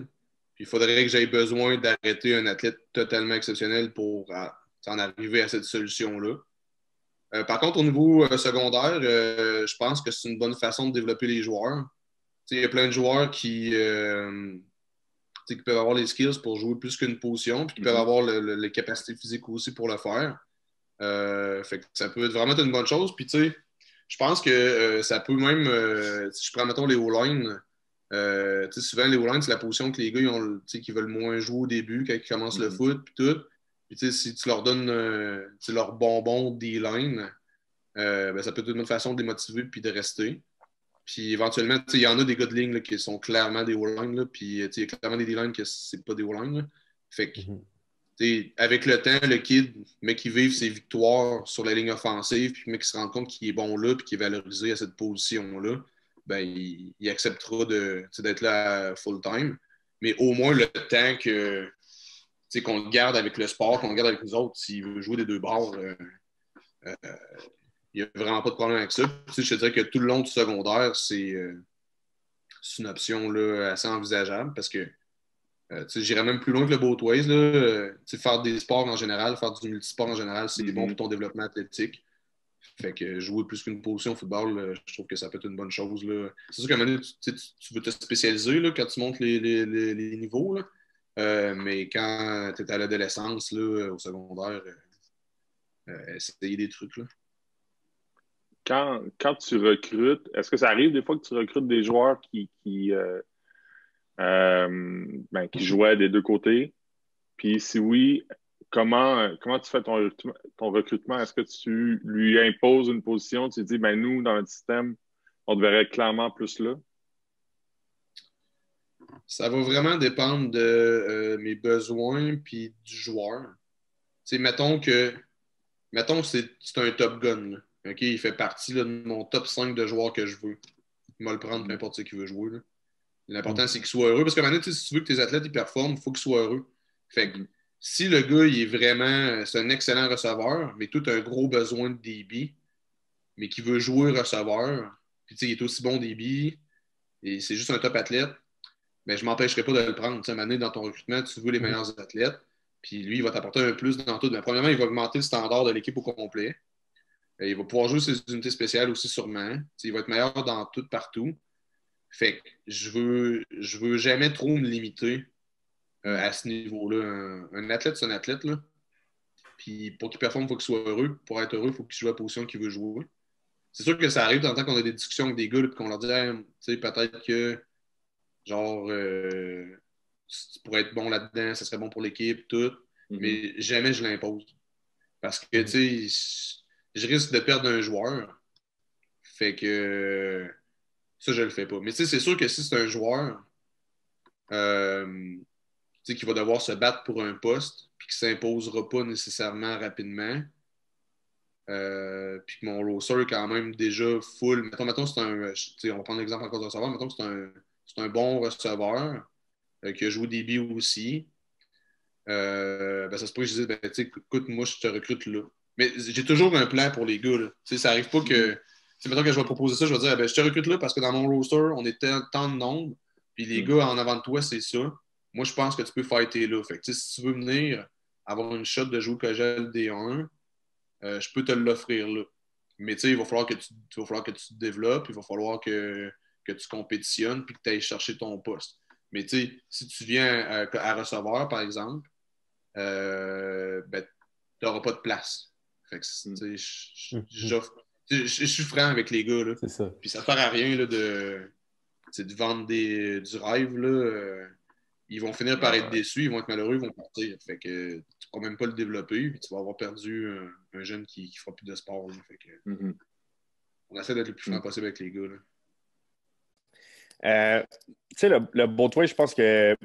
Puis il faudrait que j'aie besoin d'arrêter un athlète totalement exceptionnel pour en arriver à cette solution-là. Par contre, au niveau secondaire, je pense que c'est une bonne façon de développer les joueurs. Il y a plein de joueurs qui peuvent avoir les skills pour jouer plus qu'une position, puis qui peuvent avoir les capacités physiques aussi pour le faire. Fait que ça peut être vraiment une bonne chose. Puis, tu sais, je pense que ça peut même, si je prends, mettons, les O-line, souvent, les O-line, c'est la position que les gars qui veulent moins jouer au début quand ils commencent le foot, puis tout. Puis, si tu leur donnes leur bonbon D-line, ça peut être une autre façon de les motiver puis de rester. Puis éventuellement, il y en a des gars de ligne là, qui sont clairement des O-line, puis il y a clairement des D-line que c'est pas des O-line. Fait que, avec le temps, le kid, mais qui vive ses victoires sur la ligne offensive, puis mais qui se rend compte qu'il est bon là, puis qu'il est valorisé à cette position-là, ben, il acceptera d'être là full-time. Mais au moins, le temps qu'on le garde avec le sport, qu'on le garde avec nous autres, s'il veut jouer des deux bords, il n'y a vraiment pas de problème avec ça. Je te dirais que tout le long du secondaire, c'est une option là, assez envisageable parce que j'irais même plus loin que le both ways. Faire des sports en général, faire du multisport en général, c'est bon pour ton développement athlétique. Fait que jouer plus qu'une position au football, je trouve que ça peut être une bonne chose. Là. C'est sûr qu'à un moment donné, tu veux te spécialiser là, quand tu montes les niveaux. Là. Mais quand tu es à l'adolescence, au secondaire, essayer des trucs. Là. Quand tu recrutes, est-ce que ça arrive des fois que tu recrutes des joueurs qui jouaient des deux côtés? Puis si oui, comment tu fais ton recrutement? Est-ce que tu lui imposes une position? Tu dis, nous, dans notre système, on devrait être clairement plus là? Ça va vraiment dépendre de mes besoins puis du joueur. Mettons que c'est un top gun. Là. Okay, il fait partie là, de mon top 5 de joueurs que je veux. Il va le prendre, peu importe qui veut jouer. Là. L'important, c'est qu'il soit heureux. Parce que maintenant, si tu veux que tes athlètes ils performent, il faut qu'ils soient heureux. Fait que si le gars, il est vraiment. C'est un excellent receveur, mais tout un gros besoin de DB, mais qui veut jouer receveur, puis il est aussi bon DB, et c'est juste un top athlète, je ne m'empêcherai pas de le prendre. À un moment donné, dans ton recrutement, tu veux les meilleurs athlètes, puis lui, il va t'apporter un plus dans tout. Mais premièrement, il va augmenter le standard de l'équipe au complet. Il va pouvoir jouer ses unités spéciales aussi sûrement. Il va être meilleur dans tout, partout. Fait que je veux jamais trop me limiter à ce niveau-là. Un athlète, c'est un athlète. Là. Puis pour qu'il performe, il faut qu'il soit heureux. Pour être heureux, il faut qu'il joue à la position qu'il veut jouer. C'est sûr que ça arrive dans le temps qu'on a des discussions avec des gars, puis qu'on leur dit, hey, tu sais, peut-être que, genre, tu pourrais être bon là-dedans, ça serait bon pour l'équipe, tout. Mais jamais je l'impose. Parce que, tu sais, je risque de perdre un joueur. Fait que ça, je le fais pas. Mais tu sais, c'est sûr que si c'est un joueur tu sais, qui va devoir se battre pour un poste, puis qui ne s'imposera pas nécessairement rapidement, puis que mon roster est quand même déjà full. Mettons c'est un. Tu sais, on va prendre l'exemple encore de receveur. Mettons que c'est un bon receveur qui a joué DB aussi. Ben, ça se peut que je dise, ben, écoute, moi, je te recrute là. Mais j'ai toujours un plan pour les gars. Là. Ça arrive pas que. Mettons que je vais proposer ça, je vais dire, ben, je te recrute là parce que dans mon roster, on est tant de nombre, puis les gars en avant de toi, c'est ça. Moi, je pense que tu peux fighter là. Fait que, si tu veux venir avoir une shot de jouer Cogel D1, je peux te l'offrir là. Mais il va falloir que tu te développes, il va falloir que tu compétitionnes puis que tu ailles chercher ton poste. Mais si tu viens à recevoir, par exemple, ben, tu n'auras pas de place. Fait que, je suis franc avec les gars. Là. C'est ça. Puis ça ne sert à rien là, de vendre du rêve. Là, ils vont finir par être déçus, ils vont être malheureux, ils vont partir. Fait que tu ne pourras même pas le développer, puis tu vas avoir perdu un jeune qui ne fera plus de sport. Là. Fait que, on essaie d'être le plus franc possible avec les gars. Là. Tu sais, le Boatway, je pense que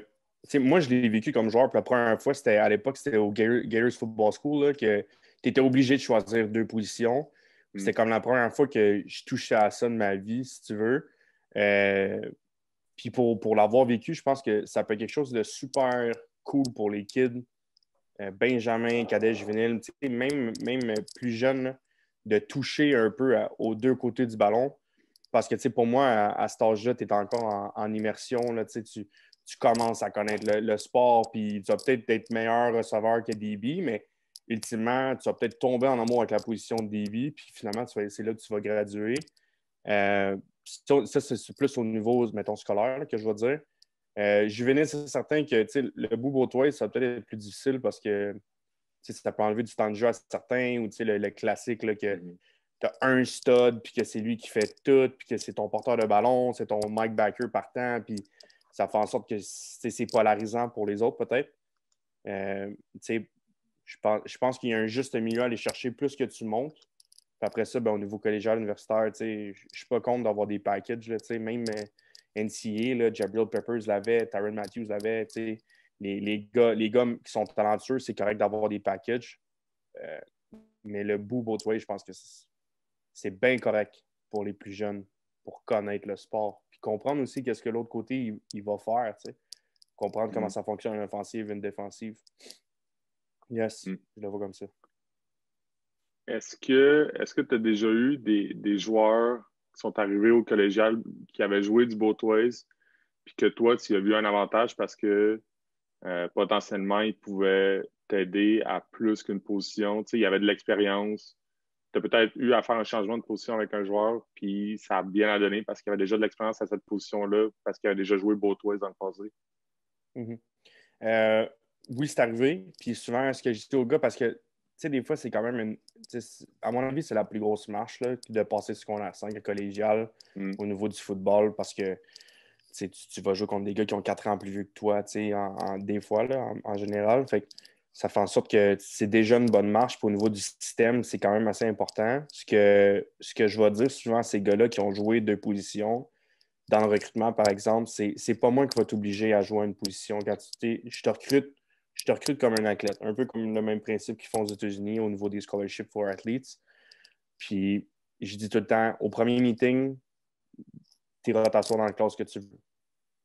moi, je l'ai vécu comme joueur. Puis la première fois, à l'époque, c'était au Gators Football School là, que tu étais obligé de choisir 2 positions. C'était comme la première fois que je touchais à ça de ma vie, si tu veux. Puis pour l'avoir vécu, je pense que ça peut être quelque chose de super cool pour les kids. Benjamin, cadet, juvénile, même plus jeune, là, de toucher un peu aux 2 côtés du ballon. Parce que pour moi, à cet âge-là, tu es encore en immersion. Là, tu commences à connaître le sport, puis tu vas peut-être être meilleur receveur que DB, mais ultimement, tu vas peut-être tomber en amour avec la position de DB, puis finalement, c'est là que tu vas graduer. Ça, c'est plus au niveau, mettons, scolaire là, que je vais dire. Juvénile, c'est certain que le bout Boatway, ça va peut-être être plus difficile parce que ça peut enlever du temps de jeu à certains, ou le classique là, que tu as un stud, puis que c'est lui qui fait tout, puis que c'est ton porteur de ballon, c'est ton Mike Backer partant, puis ça fait en sorte que c'est polarisant pour les autres, peut-être. Je pense qu'il y a un juste milieu à aller chercher plus que tu montes. Puis après ça, au niveau collégial, universitaire, je ne suis pas contre d'avoir des packages. Là, même NCA, là, Jabril Peppers l'avait, Tyron Matthews l'avait. Les gars qui sont talentueux, c'est correct d'avoir des packages. Mais le Boatway, je pense que c'est bien correct pour les plus jeunes, pour connaître le sport. Puis comprendre aussi qu'est-ce que l'autre côté, il va faire. Comprendre comment ça fonctionne une offensive, une défensive. Yes, je le vois comme ça. Est-ce que tu as déjà eu des joueurs qui sont arrivés au collégial qui avaient joué du Boatways, puis que toi, tu as vu un avantage parce que potentiellement, ils pouvaient t'aider à plus qu'une position? Il y avait de l'expérience. Tu as peut-être eu à faire un changement de position avec un joueur, puis ça a bien donné parce qu'il y avait déjà de l'expérience à cette position-là, parce qu'il avait déjà joué Boatways dans le passé. Oui, c'est arrivé. Puis souvent, ce que je dis aux gars, parce que des fois, c'est quand même à mon avis, c'est la plus grosse marche là, de passer secondaire 5 collégial au niveau du football parce que tu vas jouer contre des gars qui ont 4 ans plus vieux que toi, des fois, là, en général. Fait que ça fait en sorte que c'est déjà une bonne marche. Puis au niveau du système, c'est quand même assez important. Ce que je vais dire souvent à ces gars-là qui ont joué 2 positions, dans le recrutement, par exemple, c'est pas moi qui va t'obliger à jouer à une position. Quand je te recrute comme un athlète, un peu comme le même principe qu'ils font aux États-Unis au niveau des scholarships for athletes. Puis, je dis tout le temps, au premier meeting, tu iras t'asseoir dans la classe que tu veux.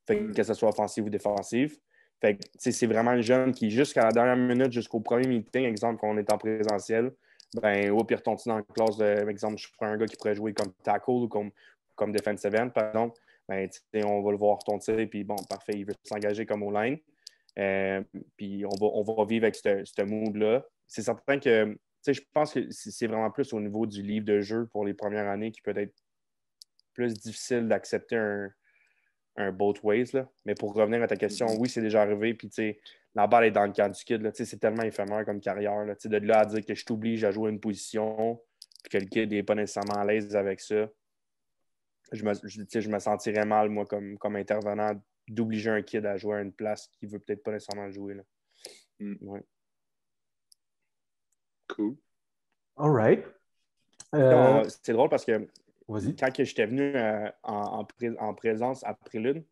Fait que ce soit offensive ou défensive. Fait que, c'est vraiment le jeune qui, jusqu'à la dernière minute, jusqu'au premier meeting, exemple, quand on est en présentiel, au pire, ton dans la classe, exemple, je prends un gars qui pourrait jouer comme tackle ou comme defensive end, par exemple, on va le voir tomber, puis bon, parfait, il veut s'engager comme O-line. Puis on va vivre avec ce mood-là. C'est certain que je pense que c'est vraiment plus au niveau du livre de jeu pour les premières années qui peut être plus difficile d'accepter un both ways. Là. Mais pour revenir à ta question, oui, c'est déjà arrivé. Puis, tu sais, la balle est dans le camp du kid. Là, c'est tellement éphémère comme carrière. Là, de là à dire que je t'oblige à jouer une position puis que le kid n'est pas nécessairement à l'aise avec ça, je me sentirais mal, moi, comme intervenant, d'obliger un kid à jouer à une place qu'il ne veut peut-être pas nécessairement jouer. Là. Ouais. Cool. All right. C'est drôle parce que Vas-y. quand j'étais venu en présence à Prélude,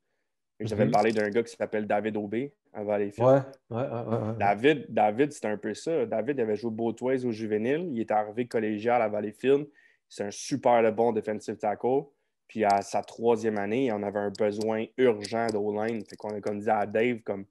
j'avais parlé d'un gars qui s'appelle David Aubé à Valleyfield. Ouais. David, c'était un peu ça. David avait joué both ways au juvénile. Il est arrivé collégial à Valleyfield. C'est un super bon defensive tackle. Puis à sa 3e année, on avait un besoin urgent d'O-line. Fait qu'on a comme dit à Dave, comme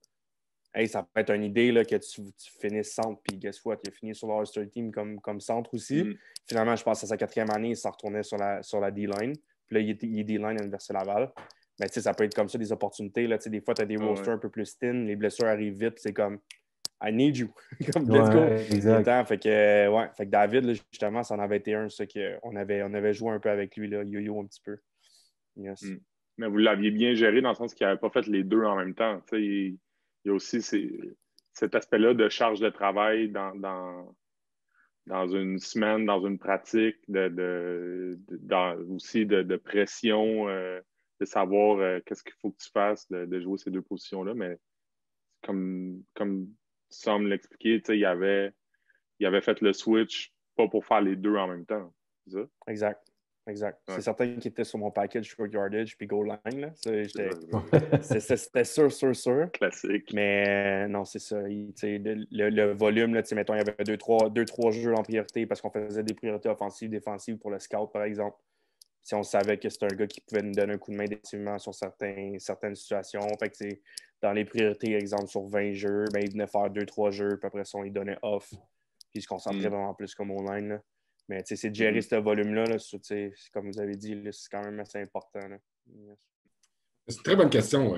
hey, ça peut être une idée là, que tu finisses centre. Puis guess what? Il a fini sur l'All-Star Team comme centre aussi. Finalement, je pense à sa 4e année, il s'en retournait sur la D-line. Puis là, il est D-line à l'Université Laval. Mais tu sais, ça peut être comme ça des opportunités. Là. Des fois, tu as des rosters un peu plus thin, les blessures arrivent vite, c'est comme I need you. Comme let's go. Exact. Fait que David, là, justement, ça en avait été un, ça, qu'on avait joué un peu avec lui, là, yo-yo un petit peu. Yes. Mais vous l'aviez bien géré dans le sens qu'il n'avait pas fait les deux en même temps. Il y a aussi cet aspect-là de charge de travail dans une semaine, dans une pratique, aussi de pression, de savoir qu'est-ce qu'il faut que tu fasses, de jouer ces deux positions-là. Mais comme Sam l'expliquait, il avait fait le switch pas pour faire les deux en même temps. C'est ça? Exact. Ouais. C'est certain qu'il était sur mon package short yardage puis goal line. Là. C'était sûr. Classique. Mais non, c'est ça. Le volume, là, mettons, il y avait 2-3 jeux en priorité parce qu'on faisait des priorités offensives, défensives pour le scout, par exemple. Si on savait que c'était un gars qui pouvait nous donner un coup de main définitivement sur certaines situations. Fait que dans les priorités, exemple, sur 20 jeux, ben, il venait faire 2-3 jeux, puis après ça, on lui donnait off. Puis il se concentrait vraiment plus comme online. Là. Mais c'est de gérer ce volume-là, là, comme vous avez dit, là, c'est quand même assez important. Là. Yes. C'est une très bonne question.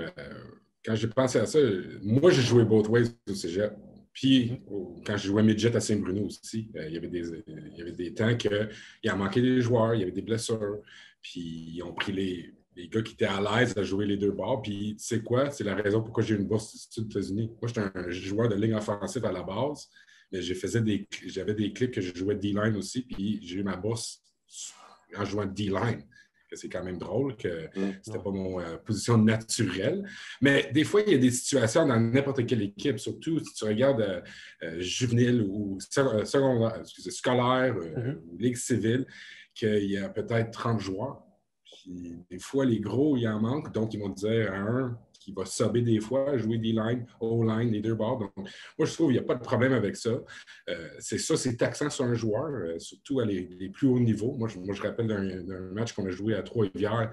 Quand j'ai pensé à ça, moi, j'ai joué both ways au cégep. Puis, quand je jouais midget à Saint-Bruno aussi, il y avait des temps qu'il en manquait des joueurs, il y avait des blessures. Puis, ils ont pris les gars qui étaient à l'aise à jouer les deux bords. Puis, tu sais quoi? C'est la raison pourquoi j'ai eu une bourse aux États-Unis. Moi, j'étais un joueur de ligne offensive à la base. Mais j'avais des clips que je jouais D-line aussi. Puis, j'ai eu ma bourse en jouant D-line. C'est quand même drôle que c'était pas mon position naturelle. Mais des fois, il y a des situations dans n'importe quelle équipe, surtout si tu regardes juvénile ou scolaire ou ligue civile, qu'il y a peut-être 30 joueurs. Puis des fois, les gros, il en manque. Donc, ils vont dire à un qui va subber des fois, jouer D-line, O-line, les deux bords. Donc, moi, je trouve qu'il n'y a pas de problème avec ça. C'est taxant sur un joueur, surtout à les plus hauts niveaux. Moi, je rappelle d'un match qu'on a joué à Trois-Rivières.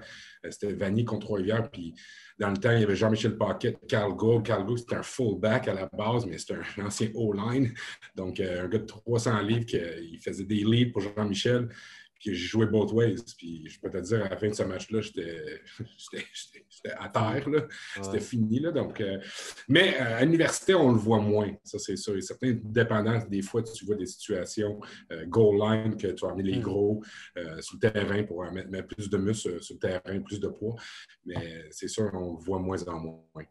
C'était Vanier contre Trois-Rivières. Puis, dans le temps, il y avait Jean-Michel Paquette, Carl Gould. Carl Gould, c'était un fullback à la base, mais c'était un ancien O-line. Donc, un gars de 300 livres qui faisait des leads pour Jean-Michel. Puis j'ai joué both ways. Puis je peux te dire, à la fin de ce match-là, j'étais à terre. Là. Ouais. C'était fini. Là, donc, mais à l'université, on le voit moins. Ça, c'est sûr. Et certains dépendants, des fois, tu vois des situations goal line que tu vas amener les gros sur le terrain pour mettre plus de muscles sur le terrain, plus de poids. Mais c'est sûr, on le voit moins en moins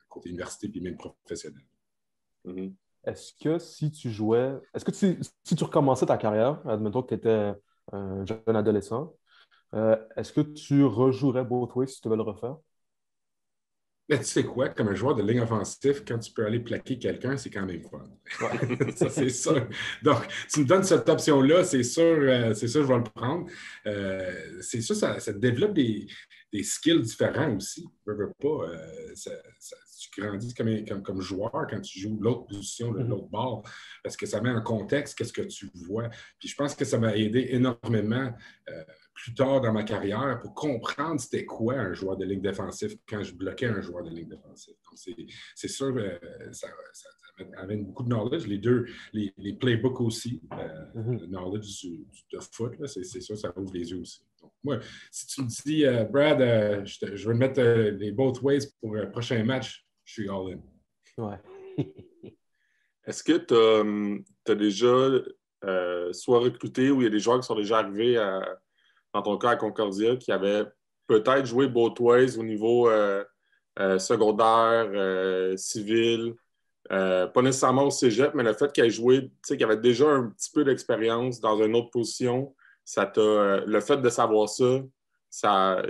côté université puis même professionnel. Mm-hmm. Est-ce que si tu recommençais ta carrière, admettons que tu étais un jeune adolescent, est-ce que tu rejouerais both ways si tu devais le refaire? Mais tu sais quoi, comme un joueur de ligne offensive, quand tu peux aller plaquer quelqu'un, c'est quand même fun. Ouais. Ça, c'est sûr. Donc, tu me donnes cette option-là, c'est sûr, je vais le prendre. C'est sûr, ça développe des skills différents aussi. Tu grandis comme joueur quand tu joues l'autre position, l'autre bord, parce que ça met en contexte qu'est-ce que tu vois. Puis je pense que ça m'a aidé énormément plus tard dans ma carrière pour comprendre c'était quoi un joueur de ligne défensive quand je bloquais un joueur de ligne défensive. Donc, c'est sûr, ça amène beaucoup de knowledge. Les playbooks aussi, le knowledge de foot, là, c'est sûr, ça ouvre les yeux aussi. Donc, moi, si tu me dis, Brad, je vais mettre les both ways pour un prochain match, je suis all-in. Ouais. Est-ce que tu as déjà soit recruté ou il y a des joueurs qui sont déjà arrivés dans ton cas à Concordia qui avaient peut-être jouer both ways au niveau secondaire, civil. Pas nécessairement au cégep, mais le fait qu'il ait joué, tu sais, qu'il avait déjà un petit peu d'expérience dans une autre position, ça t'a, le fait de savoir ça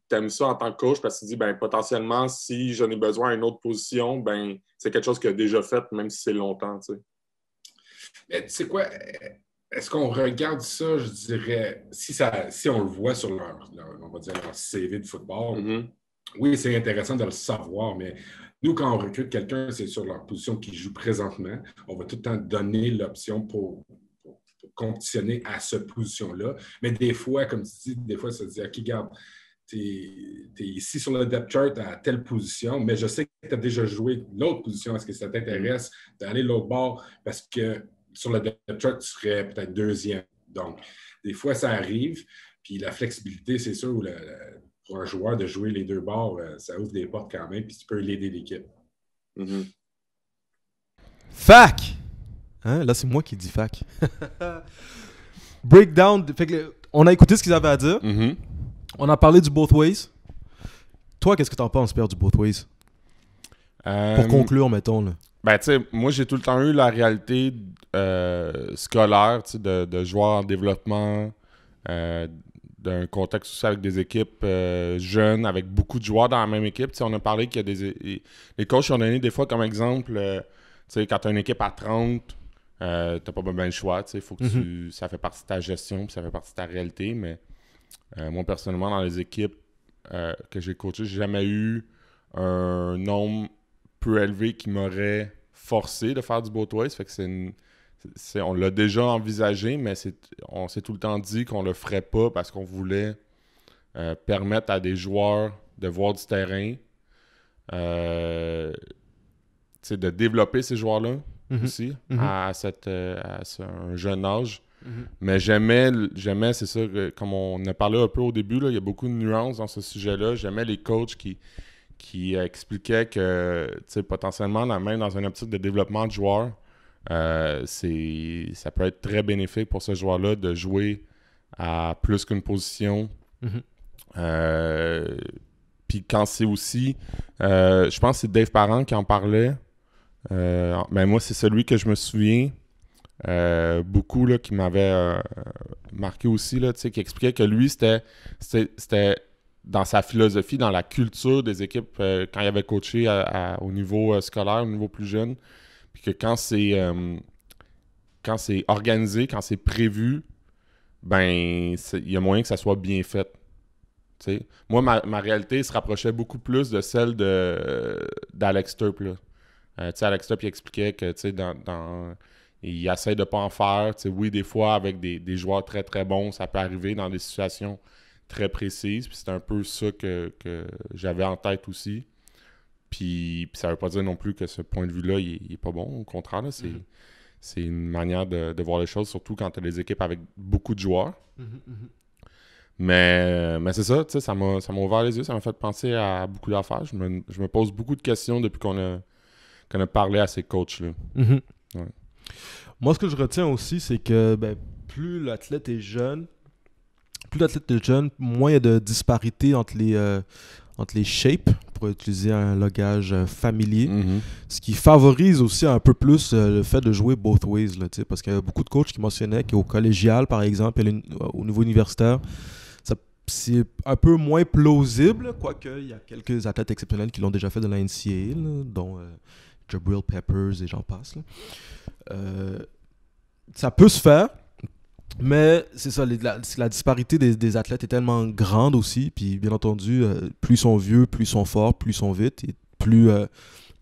t'aimes ça en tant que coach parce que tu dis, ben, potentiellement, si j'en ai besoin à une autre position, ben, c'est quelque chose qu'il a déjà fait, même si c'est longtemps, tu sais. Mais tu sais quoi, est-ce qu'on regarde ça, je dirais, si on le voit sur on va dire leur CV de football, oui, c'est intéressant de le savoir, mais nous, quand on recrute quelqu'un, c'est sur leur position qui joue présentement. On va tout le temps donner l'option pour conditionner à cette position-là. Mais des fois, comme tu dis, des fois, ça se dit, OK, regarde, tu es ici sur le depth chart à telle position, mais je sais que tu as déjà joué l'autre position. Est-ce que ça t'intéresse d'aller l'autre bord? Parce que sur le depth chart, tu serais peut-être deuxième. Donc, des fois, ça arrive. Puis la flexibilité, c'est sûr, pour un joueur de jouer les deux bords, ça ouvre des portes quand même, puis tu peux l'aider l'équipe. Fac! Hein? Là, c'est moi qui dis fac. Breakdown. Fait que, on a écouté ce qu'ils avaient à dire. On a parlé du both ways. Toi, qu'est-ce que t'en penses, Pierre, du both ways? Pour conclure, mettons. Là. Ben, tu sais, moi, j'ai tout le temps eu la réalité scolaire, tu sais, de joueurs en développement, d'un contexte aussi avec des équipes jeunes, avec beaucoup de joueurs dans la même équipe. Tu sais, on a parlé qu'il y a les coachs ont donné des fois comme exemple, tu sais, quand tu as une équipe à 30, t'as pas bien le choix, tu sais, faut que ça fait partie de ta gestion, puis ça fait partie de ta réalité, mais moi, personnellement, dans les équipes que j'ai coachées, j'ai jamais eu un nombre peu élevé qui m'aurait forcé de faire du both ways, fait que on l'a déjà envisagé, mais on s'est tout le temps dit qu'on le ferait pas parce qu'on voulait permettre à des joueurs de voir du terrain, de développer ces joueurs-là aussi à un jeune âge. Mais j'aimais, c'est ça, comme on a parlé un peu au début, là, il y a beaucoup de nuances dans ce sujet-là. J'aimais les coachs qui expliquaient que potentiellement, même dans une optique de développement de joueurs, ça peut être très bénéfique pour ce joueur-là de jouer à plus qu'une position. Puis quand c'est aussi, je pense que c'est Dave Parent qui en parlait. Mais moi, c'est celui que je me souviens beaucoup, là, qui m'avait marqué aussi, là, qui expliquait que lui, c'était dans sa philosophie, dans la culture des équipes, quand il avait coaché au niveau scolaire, au niveau plus jeune, puis que quand c'est organisé, quand c'est prévu, ben il y a moyen que ça soit bien fait. T'sais. Moi, ma réalité se rapprochait beaucoup plus de celle d'Alex Turp. Alex Turp, il expliquait que il essaie de ne pas en faire. Oui, des fois, avec des joueurs très, très bons, ça peut arriver dans des situations très précises. Puis c'est un peu ça que j'avais en tête aussi. Puis ça ne veut pas dire non plus que ce point de vue-là, il n'est pas bon. Au contraire, là, c'est une manière de voir les choses, surtout quand tu as des équipes avec beaucoup de joueurs. Mais c'est ça, ça m'a ouvert les yeux, ça m'a fait penser à beaucoup d'affaires. Je me pose beaucoup de questions depuis qu'on a parlé à ces coachs-là. Ouais. Moi, ce que je retiens aussi, c'est que plus l'athlète est jeune, moins il y a de disparité entre les shapes, pour utiliser un langage familier, ce qui favorise aussi un peu plus le fait de jouer both ways, là, parce qu'il y a beaucoup de coachs qui mentionnaient qu'au collégial, par exemple, au niveau universitaire, c'est un peu moins plausible, quoique il y a quelques athlètes exceptionnels qui l'ont déjà fait de la NCAA, là, dont Jabril Peppers et j'en passe. Ça peut se faire, mais c'est ça, la disparité des athlètes est tellement grande aussi, puis bien entendu, plus ils sont vieux, plus ils sont forts, plus ils sont vite, et plus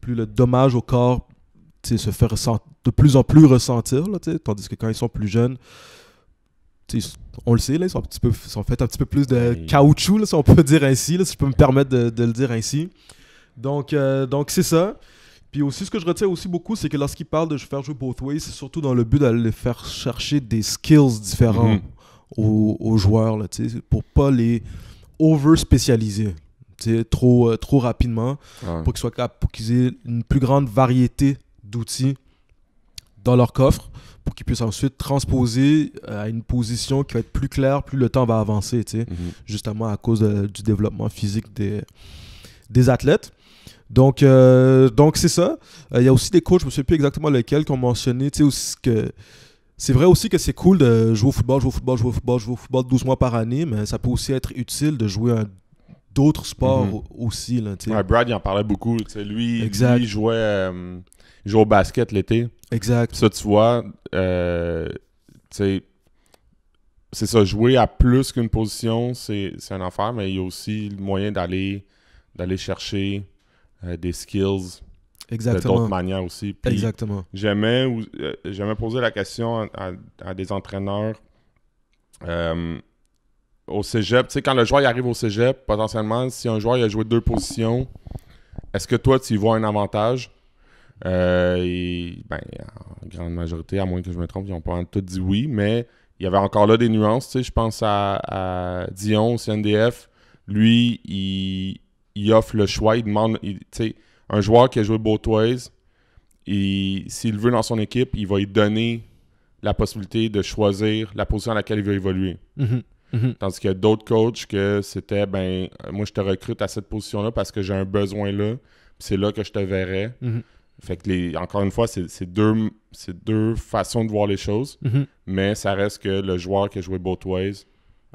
le dommage au corps se fait de plus en plus ressentir, là, tandis que quand ils sont plus jeunes, on le sait, là, ils sont faits un petit peu plus de caoutchouc, là, si on peut dire ainsi, là, si je peux me permettre de le dire ainsi. Donc c'est ça. Puis aussi, ce que je retiens aussi beaucoup, c'est que lorsqu'ils parlent de faire jouer both ways, c'est surtout dans le but d'aller faire chercher des skills différents aux joueurs, là, pour pas les over-spécialiser trop rapidement, pour qu'ils aient une plus grande variété d'outils dans leur coffre pour qu'ils puissent ensuite transposer à une position qui va être plus claire, plus le temps va avancer, tu sais, justement à cause du développement physique des athlètes. Donc c'est ça. Il y a aussi des coachs, je ne sais plus exactement lesquels, qui ont mentionné, tu sais, aussi que c'est vrai aussi que c'est cool de jouer au football 12 mois par année, mais ça peut aussi être utile de jouer d'autres sports aussi. Là, ouais, Brad, il en parlait beaucoup. Lui, il jouait au basket l'été. Exact. Ça, tu vois, c'est ça, jouer à plus qu'une position, c'est un affaire, mais il y a aussi le moyen d'aller chercher des skills d'autres manières aussi. Puis exactement. J'aimais poser la question à des entraîneurs au cégep. Tu sais, quand le joueur il arrive au cégep, potentiellement, si un joueur il a joué 2 positions, est-ce que toi, tu y vois un avantage? En grande majorité, à moins que je me trompe, ils ont pas tout dit oui, mais il y avait encore là des nuances. Tu sais, je pense à Dion au CNDF. Lui, il offre le choix. Il demande, tu sais, un joueur qui a joué both ways, s'il veut dans son équipe, il va lui donner la possibilité de choisir la position à laquelle il veut évoluer. Tandis qu'il y a d'autres coachs que c'était, moi, je te recrute à cette position-là parce que j'ai un besoin là, puis c'est là que je te verrai. Fait que, encore une fois, c'est deux façons de voir les choses, mais ça reste que le joueur qui a joué both ways,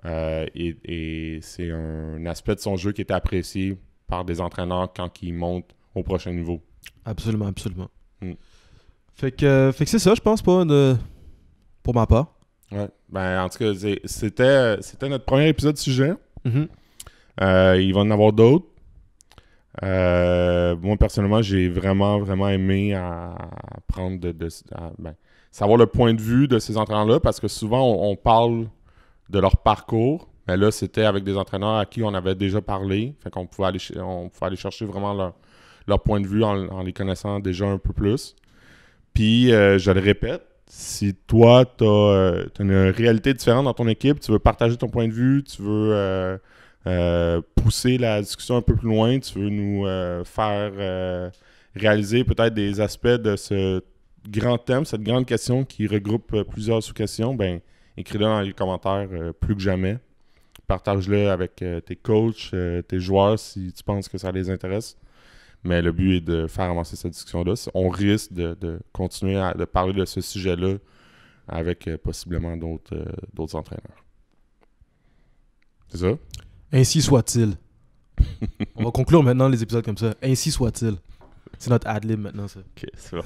et c'est un aspect de son jeu qui était apprécié par des entraîneurs quand il monte au prochain niveau. Absolument. Fait que c'est ça, je pense, pour ma part. Ouais. En tout cas, c'était notre premier épisode de sujet. Il va en avoir d'autres. Moi, personnellement, j'ai vraiment, vraiment aimé apprendre savoir le point de vue de ces entraîneurs-là, parce que souvent, on parle de leur parcours, mais là, c'était avec des entraîneurs à qui on avait déjà parlé. Fait qu'on pouvait aller chercher vraiment leur point de vue en les connaissant déjà un peu plus. Puis, je le répète, si toi, tu as une réalité différente dans ton équipe, tu veux partager ton point de vue, tu veux pousser la discussion un peu plus loin, tu veux nous faire réaliser peut-être des aspects de ce grand thème, cette grande question qui regroupe plusieurs sous-questions, écris-le dans les commentaires plus que jamais. Partage-le avec tes coachs, tes joueurs si tu penses que ça les intéresse. Mais le but est de faire avancer cette discussion-là. On risque de continuer de parler de ce sujet-là avec possiblement d'autres entraîneurs. C'est ça? Ainsi soit-il. On va conclure maintenant les épisodes comme ça. Ainsi soit-il. C'est notre ad-lib maintenant, ça. Ok, c'est bon.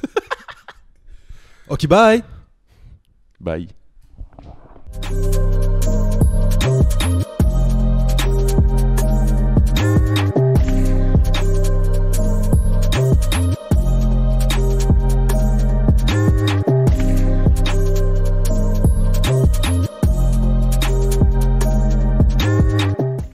Ok, bye! Bye.